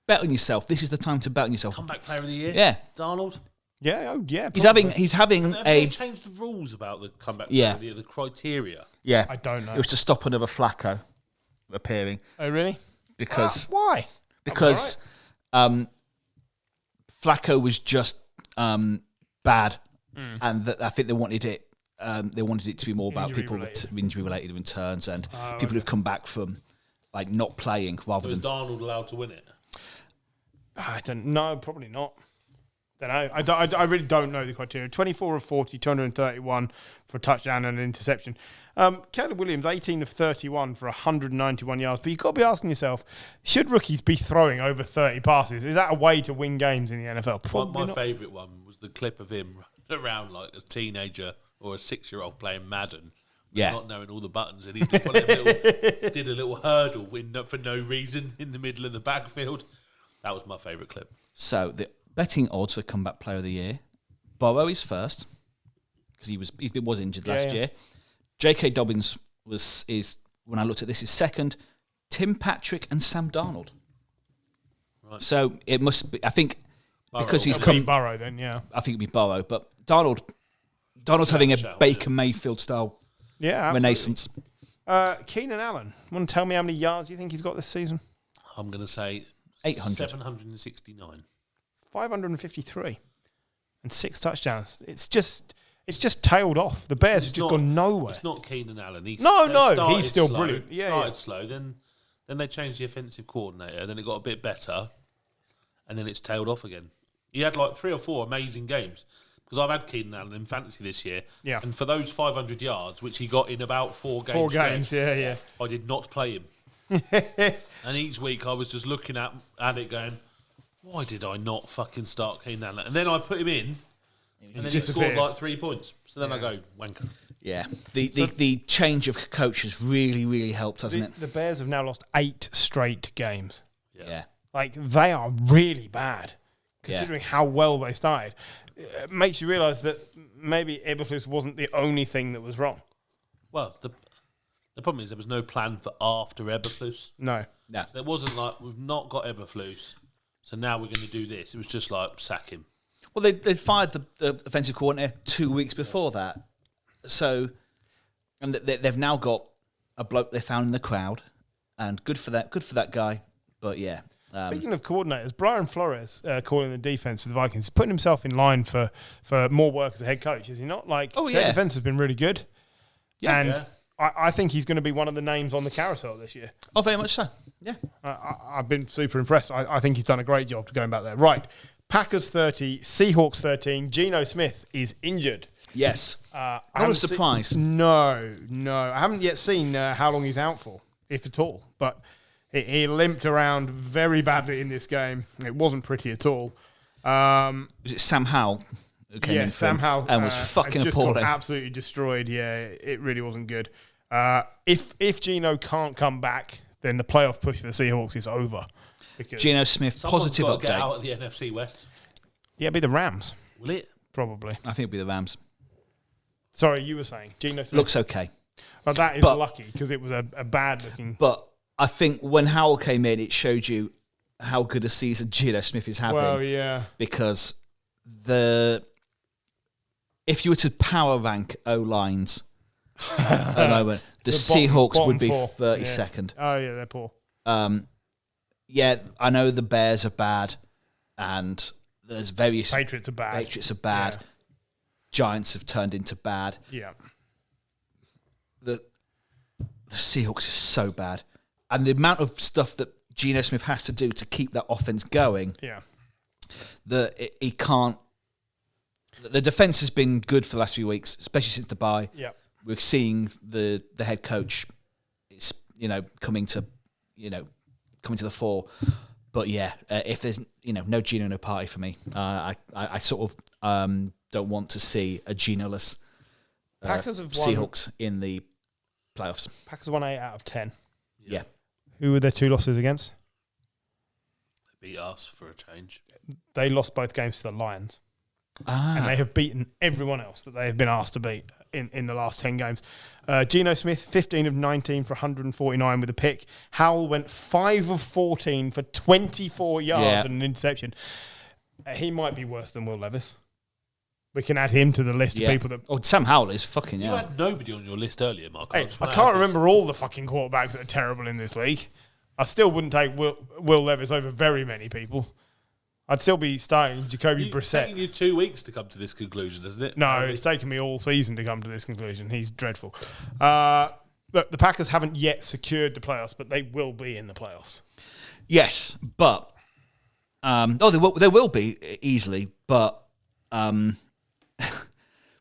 bet on yourself. This is the time to bet on yourself. Comeback player of the year. Yeah. Darnold. Yeah, He's probably. having Have a they changed the rules about the comeback Yeah. player of the year, the criteria? yeah. I don't know. It was to stop another Flacco appearing Oh, really? because Why? because Flacco was just bad, and I think they wanted it. They wanted it to be more about people with injury-related returns and people who've come back from like not playing rather Was than. Darnold allowed to win it? I don't know. Probably not. Don't know. I really don't know the criteria. 24 of 40, 231 for a touchdown and an interception. Caleb Williams, 18 of 31 for 191 yards. But you've got to be asking yourself, should rookies be throwing over 30 passes? Is that a way to win games in the NFL? Probably My not. favourite one was the clip of him running around like a teenager or a 6-year-old playing Madden. Yeah. Not knowing all the buttons. And he did a little hurdle for no reason in the middle of the backfield. That was my favourite clip. So the betting odds for comeback player of the year: Burrow is first because he was injured last year. J.K. Dobbins is when I looked at this is second. Tim Patrick and Sam Darnold. Right. So it must be. I think Burrow. because he's It'll be come. Burrow then, yeah. I think it'd be Burrow, but Darnold's having a shout, Baker Mayfield style Yeah, absolutely. renaissance. Keenan Allen. Want to tell me how many yards you think he's got this season? I'm going to say 800. 769. 553 and 6 touchdowns. It's just tailed off. The Bears have just gone nowhere. It's not Keenan Allen. He's still brilliant. Started slow, then they changed the offensive coordinator, then it got a bit better, and then it's tailed off again. He had like 3 or 4 amazing games. Because I've had Keenan Allen in fantasy this year. Yeah. And for those 500 yards, which he got in about 4 games. 4 games, yeah. I did not play him. And each week I was just looking at it going, why did I not fucking start Keenan Allen? And then I put him in, and then he scored like 3 points. So then I go, wanker. Yeah. The change of coach has really, really helped, hasn't it? The Bears have now lost 8 straight games. Yeah. Like, they are really bad, considering how well they started. It makes you realise that maybe Eberflus wasn't the only thing that was wrong. Well, the problem is there was no plan for after Eberflus. No. There wasn't like, we've not got Eberflus, so now we're going to do this. It was just like, sack him. Well, they fired the offensive coordinator 2 weeks before that. So, and they've now got a bloke they found in the crowd, and good for that guy. But yeah. Speaking of coordinators, Brian Flores calling the defense of the Vikings, is putting himself in line for more work as a head coach, is he not? Like, their defense has been really good. Yeah. And I think he's going to be one of the names on the carousel this year. Oh, very much so. Yeah. I've been super impressed. I think he's done a great job going back there. Right. Packers 30, Seahawks 13. Geno Smith is injured. Yes. Not a surprise. No. I haven't yet seen how long he's out for, if at all. But he limped around very badly in this game. It wasn't pretty at all. Was it Sam Howell? Sam Howell. And was fucking appalling. Got absolutely destroyed. Yeah, it really wasn't good. If Geno can't come back, then the playoff push for the Seahawks is over. Geno Smith, positive update. Get out of the NFC West. Yeah, it'll be the Rams. Will it? Probably. I think it'll be the Rams. Sorry, you were saying Geno Smith looks okay. Well, that is lucky because it was a bad looking. But I think when Howell came in, it showed you how good a season Geno Smith is having. Well, yeah. Because if you were to power rank O-lines at the moment, the Seahawks bottom would be 4. 32nd. Oh, yeah, they're poor. Yeah, I know the Bears are bad, and there's various... Patriots are bad. Yeah. Giants have turned into bad. Yeah. The Seahawks is so bad. And the amount of stuff that Geno Smith has to do to keep that offense going, he can't... The defense has been good for the last few weeks, especially since the bye. Yeah. We're seeing the head coach is coming to the fore. But yeah, if there's no Geno, no party for me. I sort of don't want to see a Geno-less Seahawks in the playoffs. Packers have won 8 out of 10. Yeah. Who were their 2 losses against? They beat us for a change. They lost both games to the Lions. And they have beaten everyone else that they have been asked to beat in the last 10 games. Geno Smith, 15 of 19 for 149 with a pick. Howell went 5 of 14 for 24 yards and an interception. He might be worse than Will Levis. We can add him to the list of people that... Oh, Sam Howell is fucking... You had nobody on your list earlier, Mark. Hey, I can't remember all the fucking quarterbacks that are terrible in this league. I still wouldn't take Will Levis over very many people. I'd still be starting Jacoby Brissett. It's taking you 2 weeks to come to this conclusion, doesn't it? No, it's taken me all season to come to this conclusion. He's dreadful. Look, the Packers haven't yet secured the playoffs, but they will be in the playoffs. Yes, but... they will be easily, but...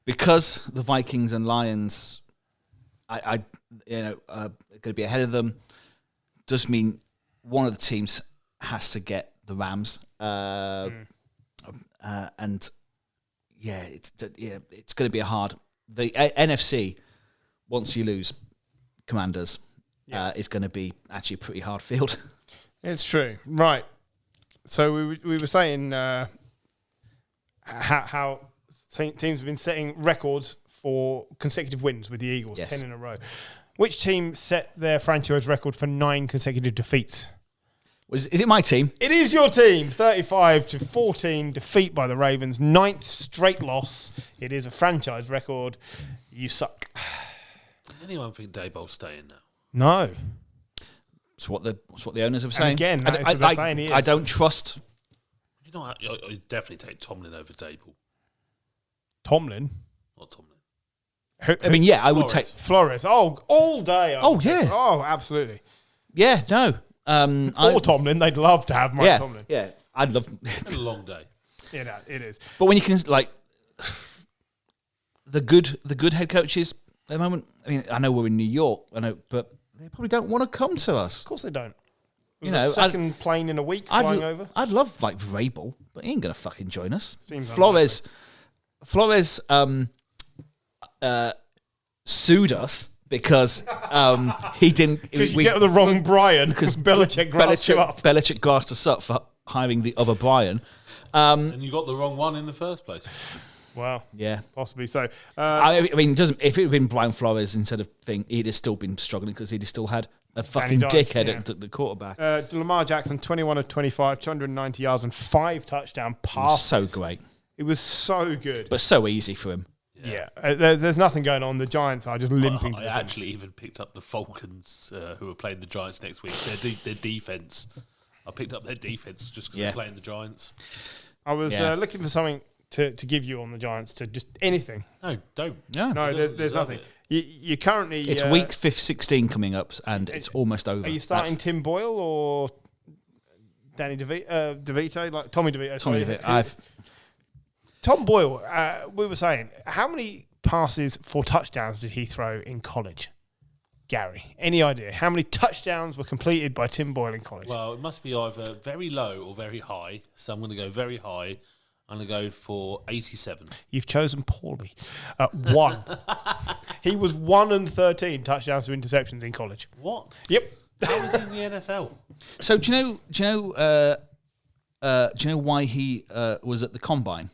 because the Vikings and Lions are going to be ahead of them, does mean one of the teams has to get the Rams, and it's going to be the NFC. Once you lose Commanders, is going to be actually a pretty hard field. It's true, right? So we were saying how teams have been setting records for consecutive wins with the Eagles, 10 in a row. Which team set their franchise record for 9 consecutive defeats? Is it my team? It is your team. 35-14 defeat by the Ravens. 9th straight loss. It is a franchise record. You suck. Does anyone think Daboll's staying now? No. It's what the owners are saying. And again, that is what they're saying he is. I don't trust You know, I'd definitely take Tomlin over Dable. Tomlin? Not Tomlin. I mean, yeah, I would Flores. take Flores. Oh, all day. yeah. Oh, absolutely. Yeah, no. Or Tomlin. They'd love to have Mike Tomlin. Yeah, I'd love. It's a long day. Yeah, it is. But when you can like the good head coaches at the moment. I mean, I know we're in New York, but they probably don't want to come to us. Of course they don't. You know, a second plane in a week flying over. I'd love like Vrabel, but he ain't gonna fucking join us. Seems Flores sued us because he didn't. Because you get the wrong Brian. Because Belichick grassed you up. Belichick grassed us up for hiring the other Brian. And you got the wrong one in the first place. Wow. Yeah, possibly so. I mean, if it had been Brian Flores instead of thing, he'd have still been struggling because he'd have still had a fucking dickhead at the quarterback. Lamar Jackson, 21 of 25, 290 yards and 5 touchdown passes. So great. It was so good. But so easy for him. Yeah. There's nothing going on. The Giants are just limping to I the actually even picked up the Falcons, who are playing the Giants next week. Their defense. I picked up their defense just because they're playing the Giants. I was looking for something to give you on the Giants, to just anything. No, don't. No, there's nothing. You currently... It's week 16 coming up, and it's almost over. Are you starting Tim Boyle or Danny DeVito? Like Tommy DeVito. Tommy DeVito. Tom Boyle, we were saying, how many passes for touchdowns did he throw in college? Gary, any idea? How many touchdowns were completed by Tim Boyle in college? Well, it must be either very low or very high. So I'm going to go very high. I'm going to go for 87. You've chosen poorly. 1. He was 1 and 13 touchdowns to interceptions in college. What? Yep. How was he in the NFL? So do you know why he was at the combine?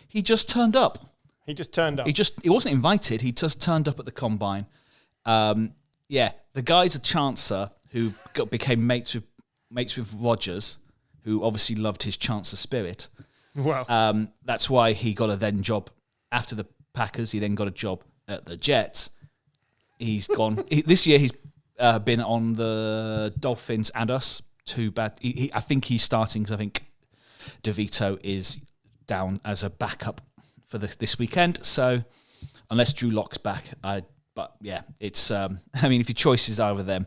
He just turned up. He wasn't invited. He just turned up at the combine. The guy's a chancer who became mates with Rodgers, who obviously loved his chancer spirit. Wow. That's why he got a then job after the Packers. He then got a job at the Jets. He's gone this year. He's been on the Dolphins and us. Too bad. I think he's starting because I think DeVito is down as a backup for this weekend. So unless Drew Lock's back, it's. I mean, if your choices are with them,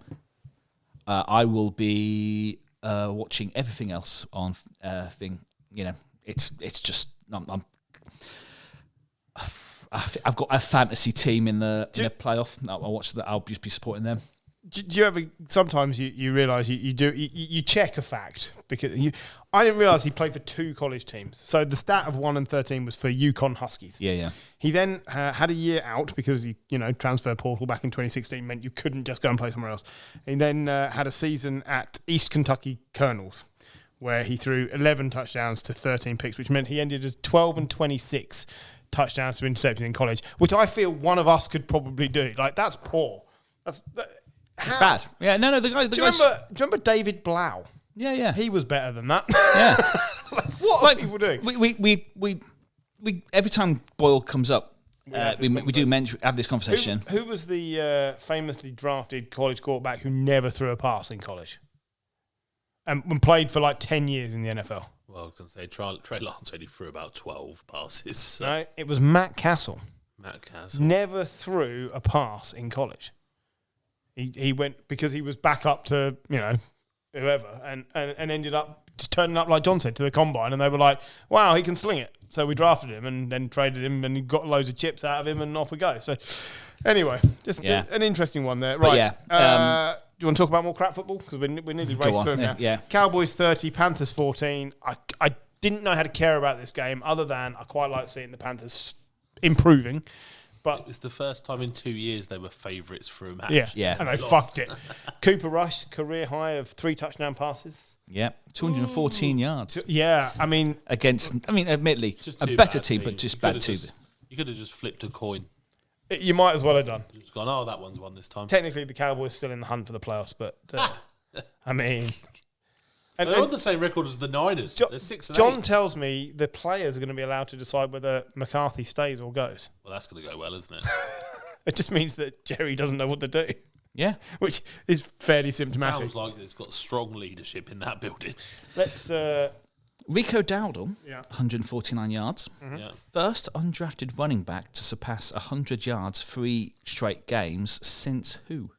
I will be watching everything else on thing. You know, it's just I've got a fantasy team in the playoff. I'll watch that. I'll just be supporting them. Do you ever sometimes you realise you check a fact because I didn't realise he played for 2 college teams. So the stat of 1 and 13 was for Yukon Huskies. Yeah. He then had a year out because transfer portal back in 2016 meant you couldn't just go and play somewhere else. He then had a season at East Kentucky Colonels, where he threw 11 touchdowns to 13 picks, which meant he ended as 12 and 26 touchdowns to interceptions in college, which I feel one of us could probably do. Like, that's poor. It's bad. Yeah, no. Do you remember David Blau? Yeah. He was better than that. Yeah. What are people doing? We every time Boyle comes up, we do have this conversation. Who was the famously drafted college quarterback who never threw a pass in college and played for like 10 years in the NFL? Well, I was going to say Trey Lance only threw about 12 passes. So. No, it was Matt Castle. Matt Castle never threw a pass in college. He went because he was back up to whoever and ended up just turning up, like John said, to the combine, and they were like, wow, he can sling it. So we drafted him and then traded him and got loads of chips out of him and off we go. So anyway, just an interesting one there. Right. Do you want to talk about more crap football? Because we're nearly raced through now. Yeah. Cowboys 30, Panthers 14. I didn't know how to care about this game other than I quite like seeing the Panthers improving. But it was the first time in 2 years they were favourites for a match. Yeah. And they fucked it. Cooper Rush, career high of 3 touchdown passes. Yeah, 214 yards. Yeah, admittedly, a better team, but just bad too. You could have just flipped a coin. You might as well have done. You've just gone, that one's won this time. Technically, the Cowboys still in the hunt for the playoffs, but And they're on the same record as the Niners. They're 6-8. John tells me the players are going to be allowed to decide whether McCarthy stays or goes. Well, that's going to go well, isn't it? It just means that Jerry doesn't know what to do. Yeah. Which is fairly symptomatic. Sounds like it's got strong leadership in that building. Let's Rico Dowdle, Yeah. 149 yards. Yeah. First undrafted running back to surpass 100 yards 3 straight games since who?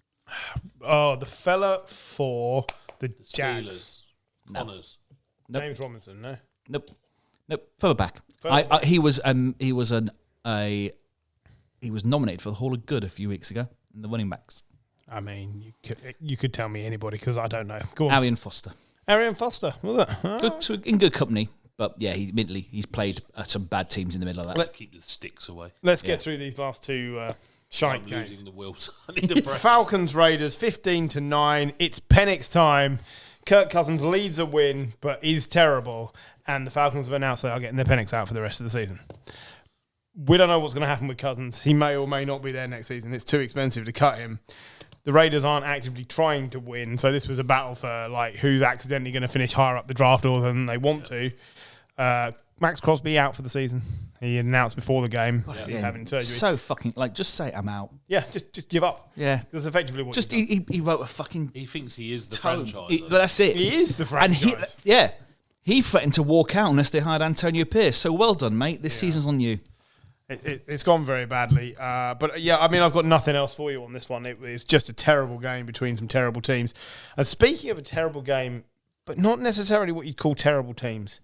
Oh, the fella for the Jags. Steelers. No. Connors. Nope. James Robinson, no? Nope. Further back. Further He was nominated for the Hall of Good a few weeks ago in the running backs. I mean, you could tell me anybody because I don't know. Go on. Arian Foster. Arian Foster, was it? Oh. Good, so in good company, but yeah, he's played some bad teams in the middle of that. Keep the sticks away. Let's get through these last two shite I'm games. losing the wheels. I need a break. Falcons Raiders 15-9. It's Penix time. Kirk Cousins leads a win, but is terrible. And the Falcons have announced they are getting their Penix out for the rest of the season. We don't know what's going to happen with Cousins. He may or may not be there next season. It's too expensive to cut him. The Raiders aren't actively trying to win, so this was a battle for like who's accidentally going to finish higher up the draft order than they want to. Max Crosby out for the season. He announced before the game he's having surgery. So fucking just say I'm out. Yeah, just give up. Yeah, That's effectively what just he's done. he wrote a fucking He thinks he is the tome. franchise. But that's it. He is the And franchise. he threatened to walk out unless they hired Antonio Pierce. So well done, mate. This season's on you. It's gone very badly. But yeah, I mean, I've got nothing else for you on this one. It was just a terrible game between some terrible teams. And speaking of a terrible game, but not necessarily what you'd call terrible teams,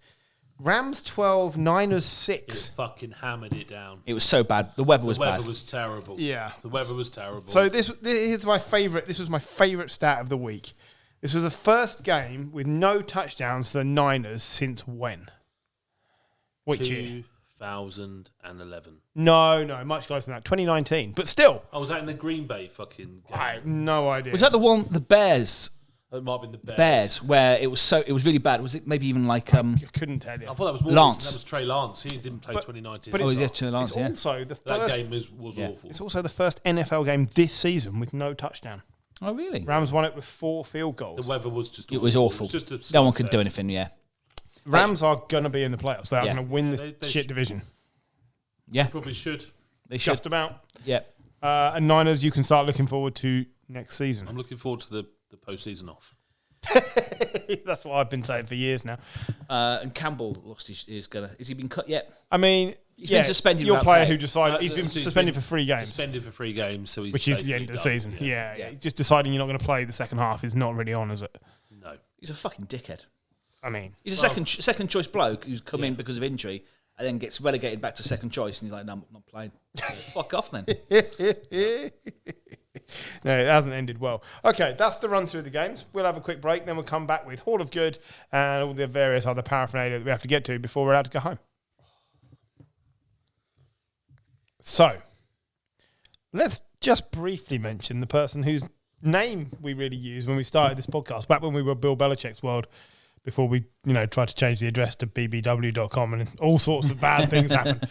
Rams 12, Niners 6. He fucking hammered it down. It was so bad. The weather was The weather bad. was terrible. Yeah. The weather was terrible. So this is my favourite. This was my favourite stat of the week. This was the first game with no touchdowns for the Niners since when? Which year? 2011. No, much closer than that. 2019. But still, Oh, was that in the Green Bay fucking game? I have no idea. Was that the Bears? It might have been the Bears. Bears, where it was really bad. Was it maybe even like I couldn't tell you. I thought that was more Lance. recent. That was Trey Lance. He didn't play 2019. But Oh, it's, yeah, Trey Lance, it's yeah. also the that first. game was awful. It's also the first NFL game this season with no touchdown. Oh really? Rams won it with 4 field The goals. weather was just It was awful. It was just a No one could do slugfest. anything. Yeah. Rams are going to be in the playoffs. They are Yeah. going to win this They shit division. Yeah. Probably should. They should. Just about. Yeah. And Niners, you can start looking forward to next season. I'm looking forward to the postseason off. That's what I've been saying for years now. And Campbell lost is he been cut yet? I mean, He's been suspended Your without player pay. who decided he's been suspended for 3 games, Suspended for 3 games, so he's which is the end of the season. Yeah. Just deciding you're not going to play the second half is not really on, is it? No. He's a fucking dickhead. I mean, He's a second choice bloke who's come in because of injury and then gets relegated back to second choice, and he's like, "No, I'm not playing." Fuck off, then. no, it hasn't ended well. Okay, that's the run through the games. We'll have a quick break, then we'll come back with Hall of Good and all the various other paraphernalia that we have to get to before we're allowed to go home. So, let's just briefly mention the person whose name we really used when we started this podcast, back when we were Bill Belichick's world, before we, tried to change the address to bbw.com and all sorts of bad things happened.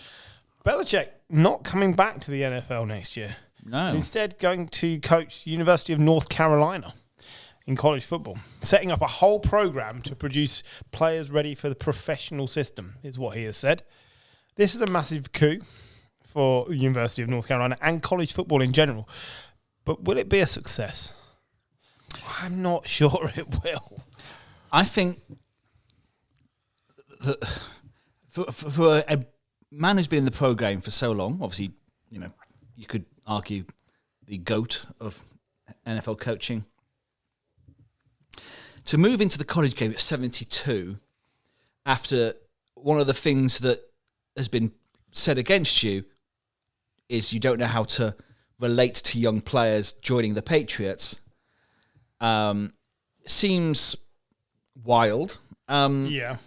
Belichick not coming back to the NFL next year. No. Instead, going to coach the University of North Carolina in college football, setting up a whole program to produce players ready for the professional system, is what he has said. This is a massive coup for the University of North Carolina and college football in general. But will it be a success? I'm not sure it will. I think that for a man who's been in the pro game for so long, obviously, you could argue the GOAT of NFL coaching, to move into the college game at 72 after one of the things that has been said against you is you don't know how to relate to young players joining the Patriots, seems wild. Yeah.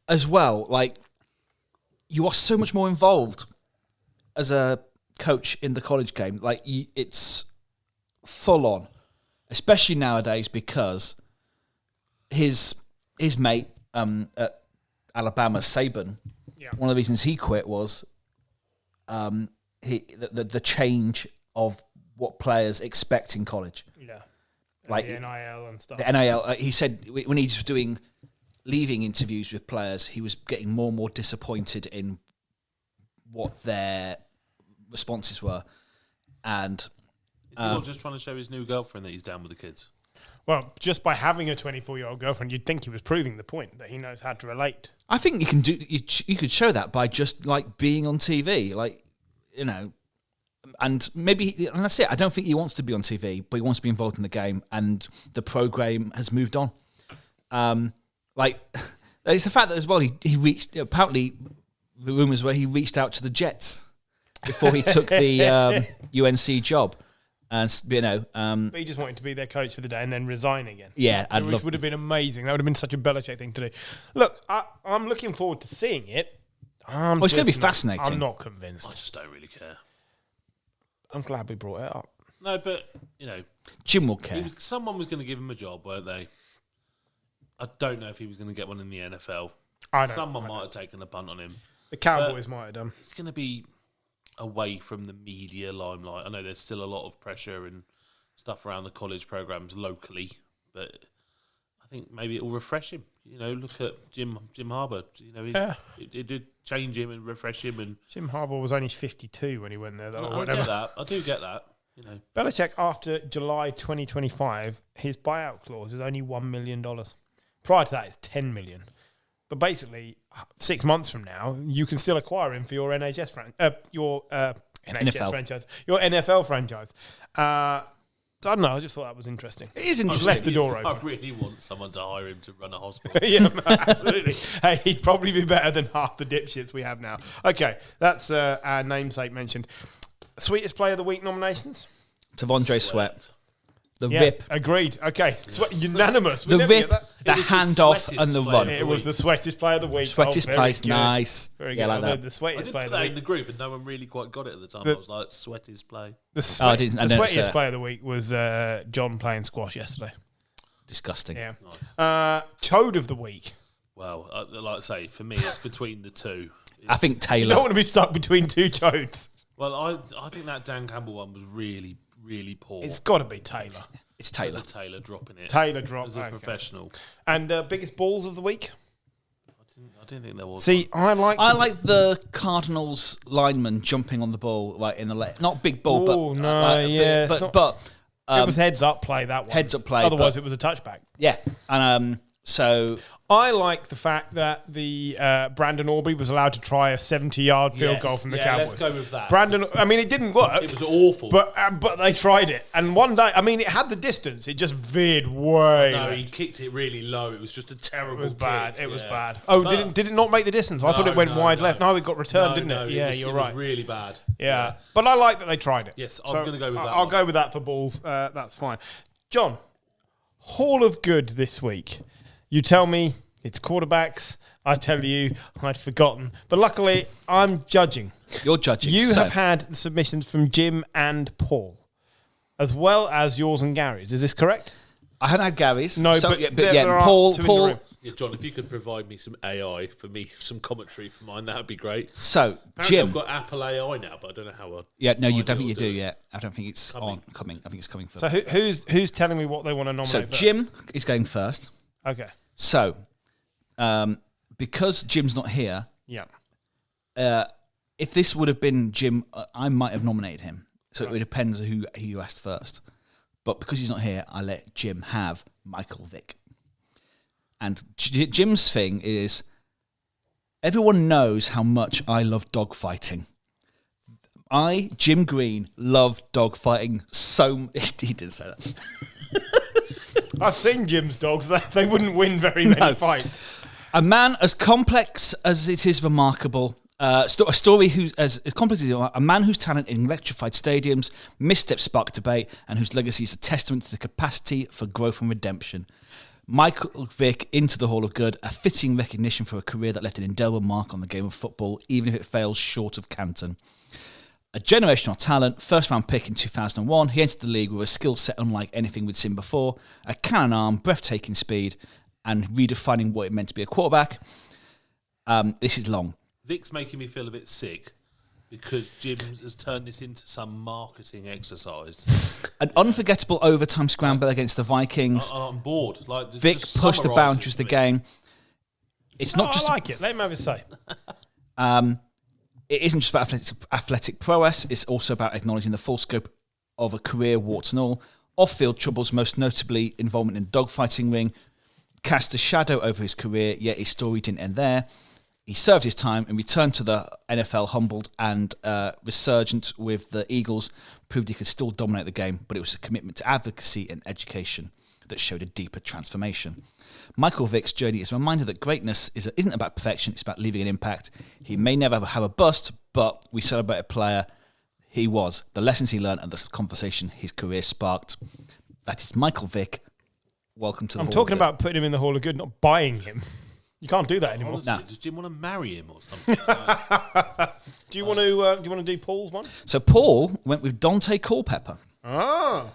As well, like, you are so much more involved as a coach in the college game. Like, it's full on, especially nowadays, because his mate at Alabama, Saban, one of the reasons he quit was the change of what players expect in college. Yeah. Like the NIL and stuff. The NIL, he said when he was doing leaving interviews with players, he was getting more and more disappointed in what their responses were. And Is he not just trying to show his new girlfriend that he's down with the kids? Well, just by having a 24-year-old girlfriend, you'd think he was proving the point that he knows how to relate. I think you can do. You could show that by just like being on TV, like and maybe and that's it. I don't think he wants to be on TV, but he wants to be involved in the game, and the program has moved on. Like it's the fact that as well he reached apparently the rumors where he reached out to the Jets before he took the UNC job. And but he just wanted to be their coach for the day and then resign again. Yeah, which would have been amazing. That would have been such a Belichick thing to do. Look, I'm looking forward to seeing it. It's going to be fascinating. I'm not convinced. I just don't really care. I'm glad we brought it up. No, but Jim will care. Someone was going to give him a job, weren't they? I don't know if he was going to get one in the NFL. Someone might have taken a punt on him. The Cowboys might have done. It's going to be away from the media limelight. I know there's still a lot of pressure and stuff around the college programs locally, but I think maybe it will refresh him. Look at Jim Harbaugh. It did change him and refresh him. And Jim Harbaugh was only 52 when he went there. I do get that. Belichick, after July 2025, his buyout clause is only $1 million. Prior to that, it's $10 million. But basically, 6 months from now, you can still acquire him for your NHS NFL franchise, your NFL franchise. I don't know. I just thought that was interesting. It is I've interesting. left the door open. I really want someone to hire him to run a hospital. Yeah, absolutely. Hey, he'd probably be better than half the dipshits we have now. Okay, that's our namesake mentioned. Sweetest player of the week nominations? T'Vondre Sweat. The Yeah, rip. agreed. Okay, unanimous. We The never rip, get that. the It was the handoff, and the sweatiest run. player. It was the sweatiest player of the week. Sweatiest very place, good. nice. Very Yeah, good. like that. The I sweatiest did player put of the that in week. the group, and no one really quite got it at the time. The- I was like, sweatiest play. The I didn't- I didn't say sweatiest that. player of the week was John playing squash yesterday. Disgusting. Yeah. Nice. Chode of the week. Well, like I say, for me, it's between the two. I think You Taylor. don't want to be stuck between two chodes. Well, I think that Dan Campbell one was really, really poor. It's got to be Taylor. It's Taylor. Taylor dropping it. Taylor dropped as a okay. professional. And biggest balls of the week? I didn't think there was. See, I like the Cardinals lineman jumping on the ball, like in the not big ball, Oh, but no, yeah, it's not- but it was heads up play, that one. heads up play, Otherwise, but- it was a touchback. yeah, and so I like the fact that the Brandon Aubrey was allowed to try a 70-yard field Yes. goal from the Yeah, Cowboys. let's go with that. Brandon, I mean, it didn't work. It was awful. But they tried it. And one day, I mean, it had the distance. It just veered way. No, left. he kicked it really low. It was just a terrible It was bad. kick. It was Yeah. bad. Oh, But- did it not make the distance? I thought it went wide left. No, it got returned, No, didn't no, it? Yeah, was, you're it right. was really bad. Yeah. But I like that they tried it. Yes, I'm gonna go with that I'll one. go with that for balls. That's fine. John, Hall of Good this week. You tell me it's quarterbacks. I tell you I'd forgotten. But luckily, I'm judging. you're judging. You so have had submissions from Jim and Paul, as well as yours and Gary's. Is this correct? I hadn't had Gary's. No, so, but yeah, there are Paul. two in the room. Yeah, John, if you could provide me some AI for me, some commentary for mine, that would be great. So Apparently Jim. I've got Apple AI now, but I don't know how. Yeah, no, you mine don't think will you do it. yet. I don't think it's coming. I think it's coming first. So who's telling me what they want to nominate So first? Jim is going first. Okay. So, because Jim's not here, Yeah. if this would have been Jim, I might have nominated him. So it depends who you asked first. But because he's not here, I let Jim have Michael Vick. And Jim's thing is, everyone knows how much I love dogfighting. Jim Green, love dogfighting so. He didn't say that. I've seen Jim's dogs. They wouldn't win very many fights. A man as complex as it is remarkable. A story who's as complex as a man whose talent in electrified stadiums, missteps spark debate, and whose legacy is a testament to the capacity for growth and redemption. Michael Vick into the Hall of Good, a fitting recognition for a career that left an indelible mark on the game of football, even if it fails short of Canton. A generational talent, first-round pick in 2001, he entered the league with a skill set unlike anything we'd seen before, a cannon arm, breathtaking speed, and redefining what it meant to be a quarterback. This is long. Vic's making me feel a bit sick because Jim has turned this into some marketing exercise. An unforgettable overtime scramble against the Vikings. I'm bored. Like Vic just pushed the summarise boundaries this of the for me. game. It's not just I like it. Let him have his say. it isn't just about athletic prowess. It's also about acknowledging the full scope of a career, warts and all. Off-field troubles, most notably involvement in dogfighting ring, cast a shadow over his career, yet his story didn't end there. He served his time and returned to the NFL humbled and resurgent with the Eagles, proved he could still dominate the game, but it was a commitment to advocacy and education that showed a deeper transformation. Michael Vick's journey is a reminder that greatness isn't about perfection, it's about leaving an impact. He may never have a bust, but we celebrate a player he was, the lessons he learned and the conversation his career sparked. That is Michael Vick. Welcome to the I'm Hall talking of Good. about putting him in the Hall of Good, not buying him. You can't do that anymore. Honestly, No. does Jim want to marry him or something? Do you want to do Paul's one? So Paul went with Dante Culpepper. Ah.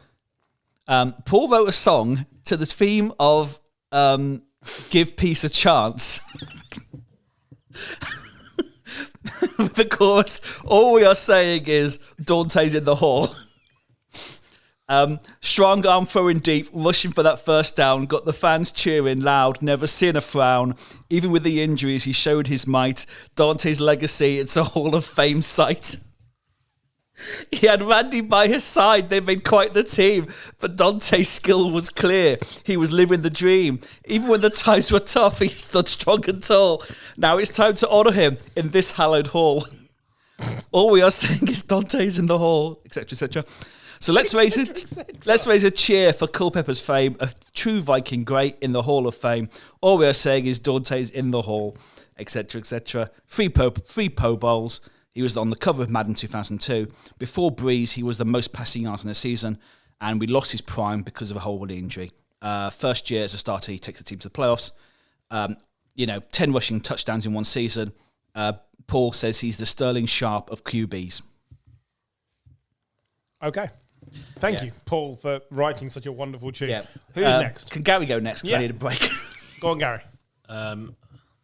Paul wrote a song to the theme of Give Peace a Chance. With the chorus, all we are saying is Dante's in the hall. Strong arm throwing deep, rushing for that first down, got the fans cheering loud, never seen a frown. Even with the injuries, he showed his might. Dante's legacy, it's a Hall of Fame sight. He had Randy by his side, they made quite the team, but Dante's skill was clear. He was living the dream. Even when the times were tough, he stood strong and tall. Now it's time to honour him in this hallowed hall. All we are saying is Dante's in the hall, etc., etc. So let's raise a cheer for Culpepper's fame, a true Viking great in the Hall of Fame. All we are saying is Dante's in the hall, etc., etc. Three Pro Bowls. He was on the cover of Madden 2002. Before Breeze, he was the most passing yards in the season, and we lost his prime because of a whole injury. First year as a starter, he takes the team to the playoffs. 10 rushing touchdowns in one season. Paul says he's the Sterling Sharp of QBs. Okay. Thank you, Paul, for writing such a wonderful tune. Yeah. Who's next? Can Gary go next? 'Cause Yeah. I need a break. Go on, Gary.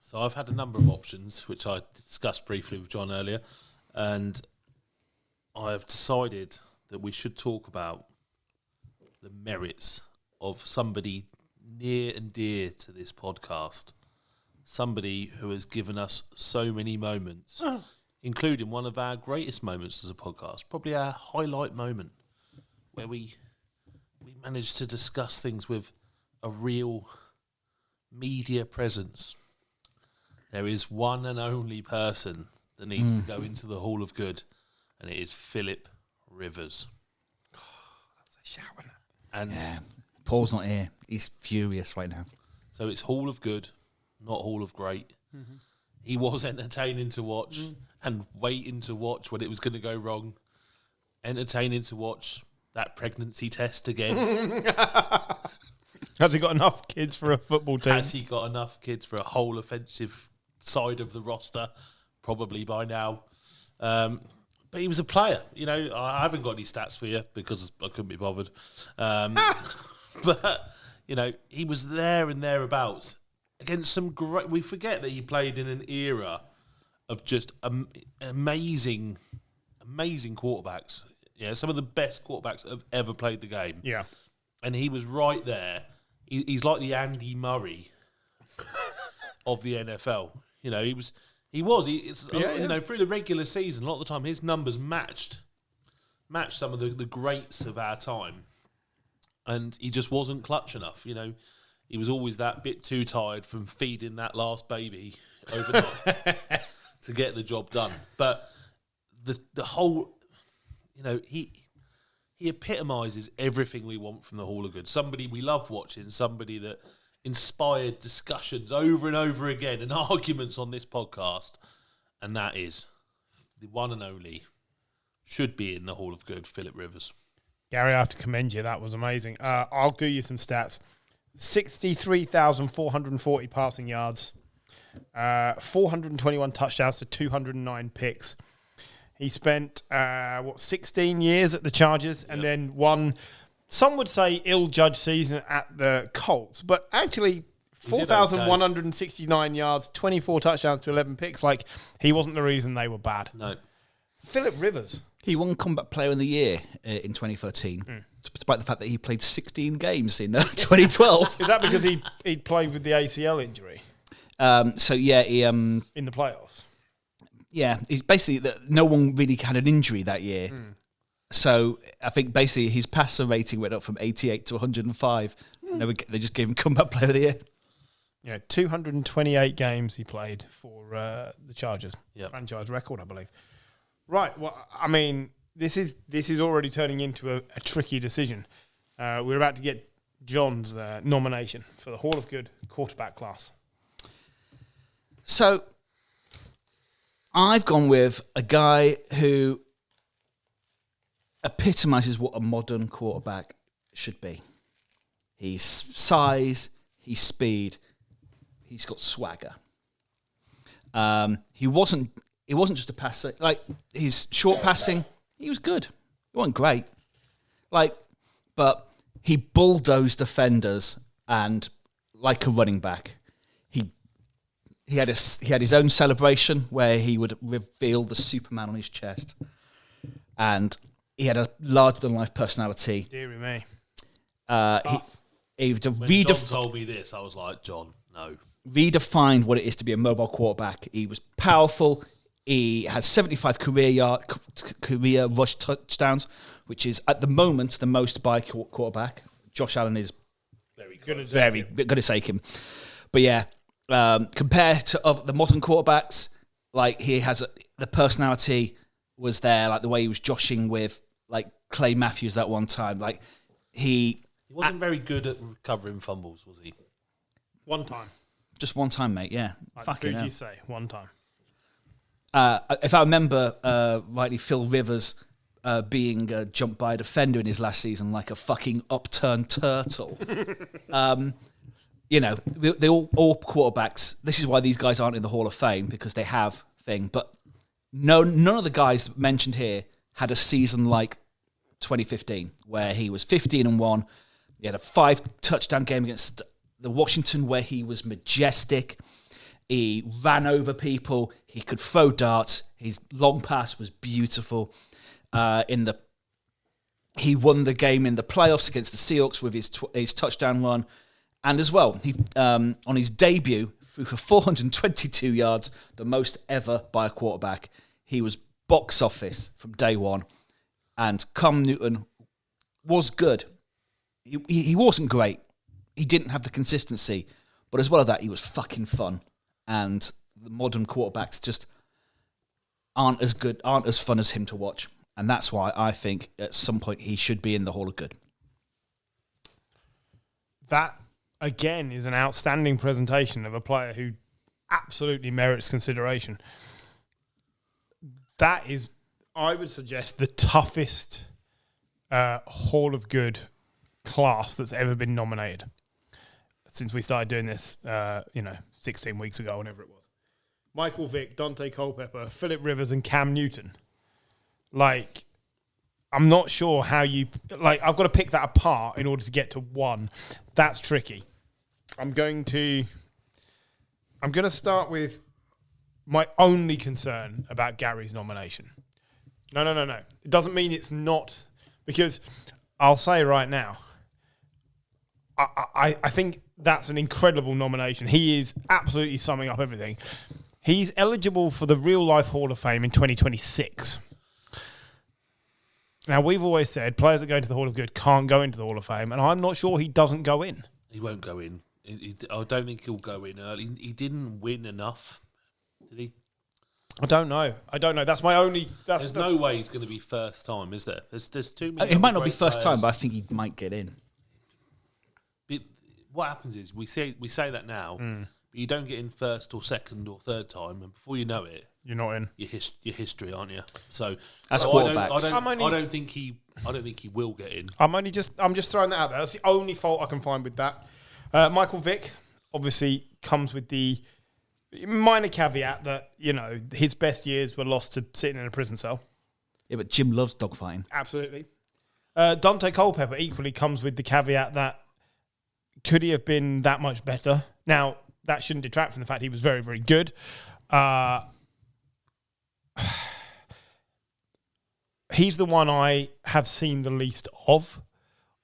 So I've had a number of options, which I discussed briefly with John earlier, and I have decided that we should talk about the merits of somebody near and dear to this podcast, somebody who has given us so many moments, including one of our greatest moments as a podcast, probably our highlight moment, where we managed to discuss things with a real media presence. There is one and only person that needs to go into the Hall of Good, and it is Philip Rivers. That's a shout, isn't it? And Yeah. Paul's not here. He's furious right now. so it's Hall of Good, not Hall of Great. Mm-hmm. He was entertaining to watch and waiting to watch when it was going to go wrong. Entertaining to watch that pregnancy test again. Has he got enough kids for a football team? Has he got enough kids for a whole offensive side of the roster? Probably by now. But he was a player. You know, I haven't got any stats for you because I couldn't be bothered. But, you know, he was there and thereabouts against some great... We forget that he played in an era of just amazing quarterbacks. Yeah, some of the best quarterbacks that have ever played the game. Yeah. And he was right there. He's like the Andy Murray of the NFL. You know, you know, through the regular season, a lot of the time his numbers matched some of the greats of our time. And he just wasn't clutch enough. You know, he was always that bit too tired from feeding that last baby overnight to get the job done. But the whole, you know, he epitomises everything we want from the Hall of Good. Somebody we love watching, somebody that inspired discussions over and over again and arguments on this podcast. And that is the one and only, should be in the Hall of Good, Philip Rivers. Gary, I have to commend you. That was amazing. I'll do you some stats. 63,440 passing yards, 421 touchdowns to 209 picks. He spent, 16 years at the Chargers and then won, some would say, ill-judged season at the Colts. But actually, 4,169 yards, 24 touchdowns to 11 picks. Like, he wasn't the reason they were bad. No. Philip Rivers. He won Combat Player of the Year in 2013, despite the fact that he played 16 games in 2012. Is that because he played with the ACL injury He in the playoffs? Yeah, it's basically that no one really had an injury that year. So I think basically his passer rating went up from 88 to 105. They just gave him comeback player of the year. Yeah, 228 games he played for the Chargers. Yep. Franchise record, I believe. Right. Well, I mean, this is already turning into a tricky decision. We're about to get John's nomination for the Hall of Good quarterback class. So I've gone with a guy who epitomizes what a modern quarterback should be. He's size, he's speed, he's got swagger. He wasn't just a passer. Like, his short passing, he was good. He wasn't great. But he bulldozed defenders, and like a running back, he had his own celebration where he would reveal the Superman on his chest, and he had a larger than life personality. Deary me. When John told me this, I was like, John, no. Redefined what it is to be a mobile quarterback. He was powerful. He had 75 career rush touchdowns, which is at the moment the most by quarterback. Josh Allen is very good to take him. But yeah, compared to the modern quarterbacks, like, he has the personality was there, like the way he was joshing with like Clay Matthews that one time. Like, he wasn't very good at recovering fumbles, was he? One time. Just one time, mate. Yeah, Like fucking hell. you say, one time. If I remember rightly, Phil Rivers being jumped by a defender in his last season like a fucking upturned turtle. You know, they all quarterbacks. This is why these guys aren't in the Hall of Fame, because they have thing. But none of the guys mentioned here had a season like 2015, where he was 15-1. He had a 5 touchdown game against the Washington, where he was majestic. He ran over people. He could throw darts. His long pass was beautiful. He won the game in the playoffs against the Seahawks with his touchdown run, and as well, he on his debut threw for 422 yards, the most ever by a quarterback. He was box office from day one, and Cam Newton was good. He wasn't great. He didn't have the consistency, but as well as that, he was fucking fun. And the modern quarterbacks just aren't as good, aren't as fun as him to watch. And that's why I think at some point he should be in the Hall of Good. That, again, is an outstanding presentation of a player who absolutely merits consideration. That is, I would suggest, the toughest Hall of Good class that's ever been nominated since we started doing this, 16 weeks ago, whenever it was. Michael Vick, Dante Culpepper, Phillip Rivers, and Cam Newton. Like, I'm not sure how you... Like, I've got to pick that apart in order to get to one. That's tricky. I'm going to start with my only concern about Gary's nomination. No. It doesn't mean it's not... Because I'll say right now, I think that's an incredible nomination. He is absolutely summing up everything. He's eligible for the Real Life Hall of Fame in 2026. Now, we've always said players that go into the Hall of Good can't go into the Hall of Fame, and I'm not sure he doesn't go in. He won't go in. I don't think he'll go in early. He didn't win enough, did he? I don't know. That's my only... There's no way he's going to be first time, is there? There's too many... It might not be first time, but I think he might get in. What happens is we say that now, but you don't get in first or second or third time, and before you know it, you're not in. You're history, aren't you? So that's quarterbacks. I don't think he will get in. I'm just throwing that out there. That's the only fault I can find with that. Michael Vick obviously comes with the minor caveat that, his best years were lost to sitting in a prison cell. Yeah, but Jim loves dogfighting. Absolutely. Dante Culpepper equally comes with the caveat that could he have been that much better? Now, that shouldn't detract from the fact he was very, very good. He's the one I have seen the least of.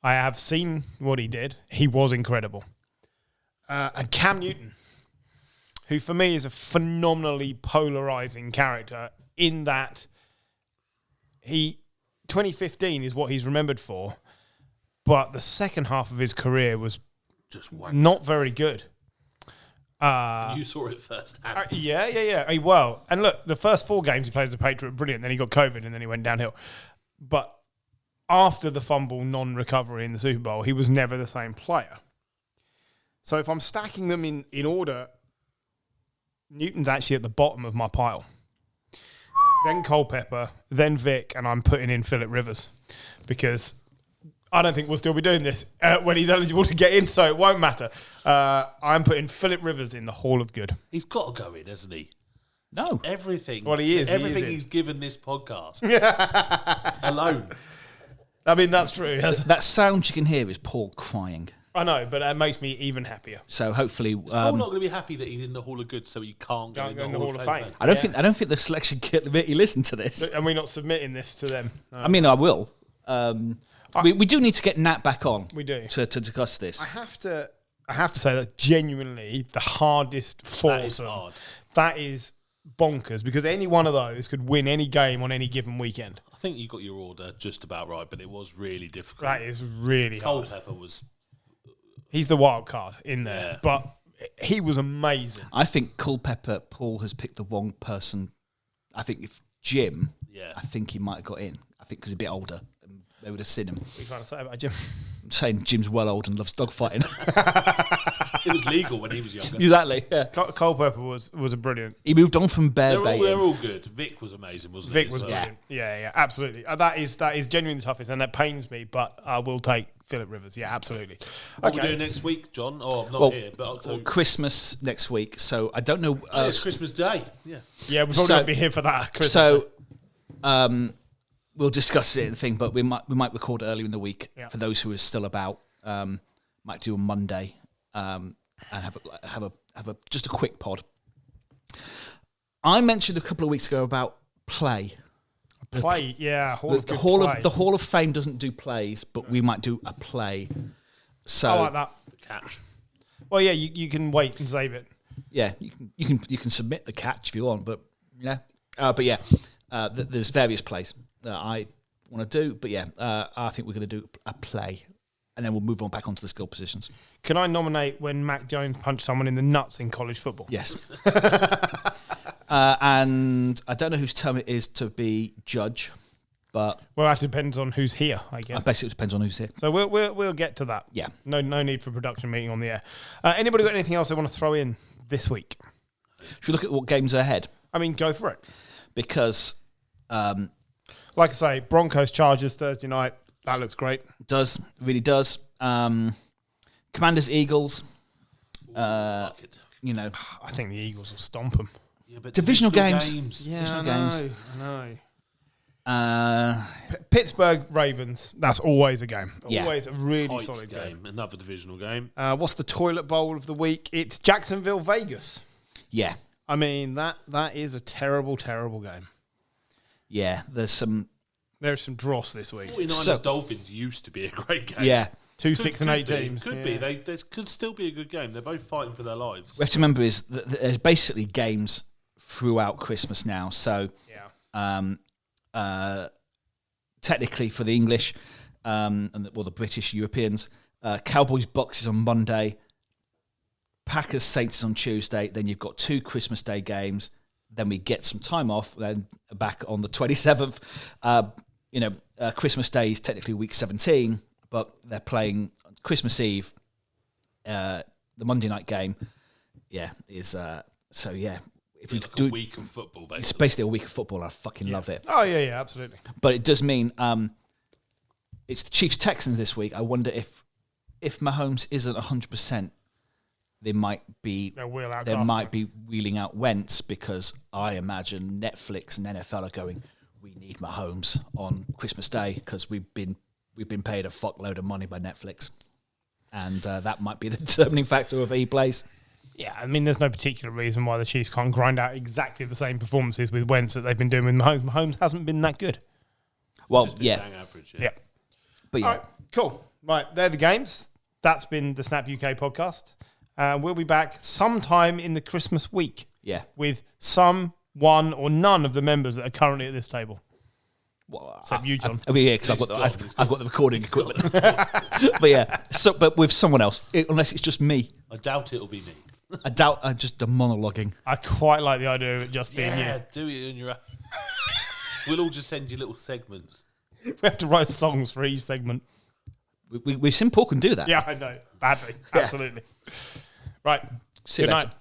I have seen what he did. He was incredible. And Cam Newton, who for me is a phenomenally polarizing character in that he 2015 is what he's remembered for, but the second half of his career was Just wank. not very good. You saw it firsthand. Yeah. Well, and look, the first 4 games he played as a Patriot, brilliant. Then he got COVID and then he went downhill. But after the fumble non-recovery in the Super Bowl, he was never the same player. So if I'm stacking them in order, Newton's actually at the bottom of my pile. Then Culpepper, then Vic, and I'm putting in Phillip Rivers because I don't think we'll still be doing this when he's eligible to get in, so it won't matter. I'm putting Phillip Rivers in the Hall of Good. He's got to go in, hasn't he? No. Everything. Well, he is. Everything he's given this podcast alone. I mean, that's true. That sound you can hear is Paul crying. I know, but that makes me even happier. So hopefully, I'm not going to be happy that he's in the Hall of Good, so he can't go in the Hall of Fame. I don't think the selection committee listen to this. And we're not submitting this to them. I mean, I will. We do need to get Nat back on. We do to discuss this. I have to say that genuinely the hardest foursome. Hard. That is bonkers because any one of those could win any game on any given weekend. I think you got your order just about right, but it was really difficult. That is really hard. Culpepper was. He's the wild card in there, Yeah. but he was amazing. I think Culpepper Paul has picked the wrong person. I think if Jim, I think he might have got in. I think because he's a bit older, and they would have seen him. What are you trying to say about Jim? I'm saying Jim's well old and loves dogfighting. It was legal when he was younger. Exactly. Yeah. Culpepper was a brilliant. He moved on from bear baiting. They're all good. Vic was amazing, wasn't he? Vic was brilliant. Yeah, absolutely. That is genuinely the toughest, and that pains me, but I will take Phillip Rivers. Yeah, absolutely. What we're doing next week, John? Oh, I'm not here, but also Christmas next week. So I don't know. it's Christmas Day. Yeah, we probably won't be here for that. Christmas so, Day. We'll discuss it in the thing, but we might record it earlier in the week for those who are still about. Might do a Monday and have a just a quick pod. I mentioned a couple of weeks ago about play. Play, yeah. The Hall of Fame doesn't do plays, but we might do a play. So I like that. The catch. Well, yeah, you can wait and save it. Yeah, you can submit the catch if you want, but there's various plays that I want to do, but I think we're going to do a play, and then we'll move on back onto the skill positions. Can I nominate when Mac Jones punched someone in the nuts in college football? Yes. And I don't know whose term it is to be judge, but Well, that depends on who's here, I guess. basically it depends on who's here. So we'll get to that. Yeah. No need for production meeting on the air. Anybody got anything else they want to throw in this week? Should we look at what games are ahead? I mean, go for it. Because Like I say, Broncos Chargers Thursday night. That looks great. really does. Commanders Eagles. Like it. I think the Eagles will stomp them. Yeah, but Divisional games. Yeah, Divisional I know. Pittsburgh Ravens. That's always a game. Yeah. Always a really Tight solid game. Another divisional game. What's the toilet bowl of the week? It's Jacksonville Vegas. Yeah. I mean that is a terrible, terrible game. Yeah. There's some dross this week. 49ers Dolphins used to be a great game. Yeah. 2, 6, and 8 be, teams. Could be. There could still be a good game. They're both fighting for their lives. We have to remember is that there's basically games throughout Christmas now. So technically for the English and the British Europeans, Cowboys Bucks is on Monday, Packers Saints is on Tuesday. Then you've got 2 Christmas Day games. Then we get some time off. Then back on the 27th. Christmas Day is technically week 17. But they're playing Christmas Eve, the Monday night game. Yeah, is so yeah. If we do a week of football, basically. It's basically a week of football. I fucking love it. Oh yeah, absolutely. But it does mean it's the Chiefs Texans this week. I wonder if Mahomes isn't 100%, they might be wheeling out Wentz because I imagine Netflix and NFL are going. We need Mahomes on Christmas Day because we've been paid a fuckload of money by Netflix. And that might be the determining factor of he plays. Yeah, I mean, there's no particular reason why the Chiefs can't grind out exactly the same performances with Wentz that they've been doing with Mahomes. Mahomes hasn't been that good. Well, Dang average, yeah. But yeah. All right, cool. Right, they're the games. That's been the Snap UK podcast. We'll be back sometime in the Christmas week. Yeah. With some, one, or none of the members that are currently at this table. Well, Except you, John. I mean, yeah, because I've got the recording equipment. But yeah, but with someone else, unless it's just me. I doubt it'll be me. I doubt just a monologuing. I quite like the idea of it just being Yeah, you. do it in your. We'll all just send you little segments. We have to write songs for each segment. We Sim Paul can do that. Yeah, I know. Badly. Absolutely. Right. See you Good later. night.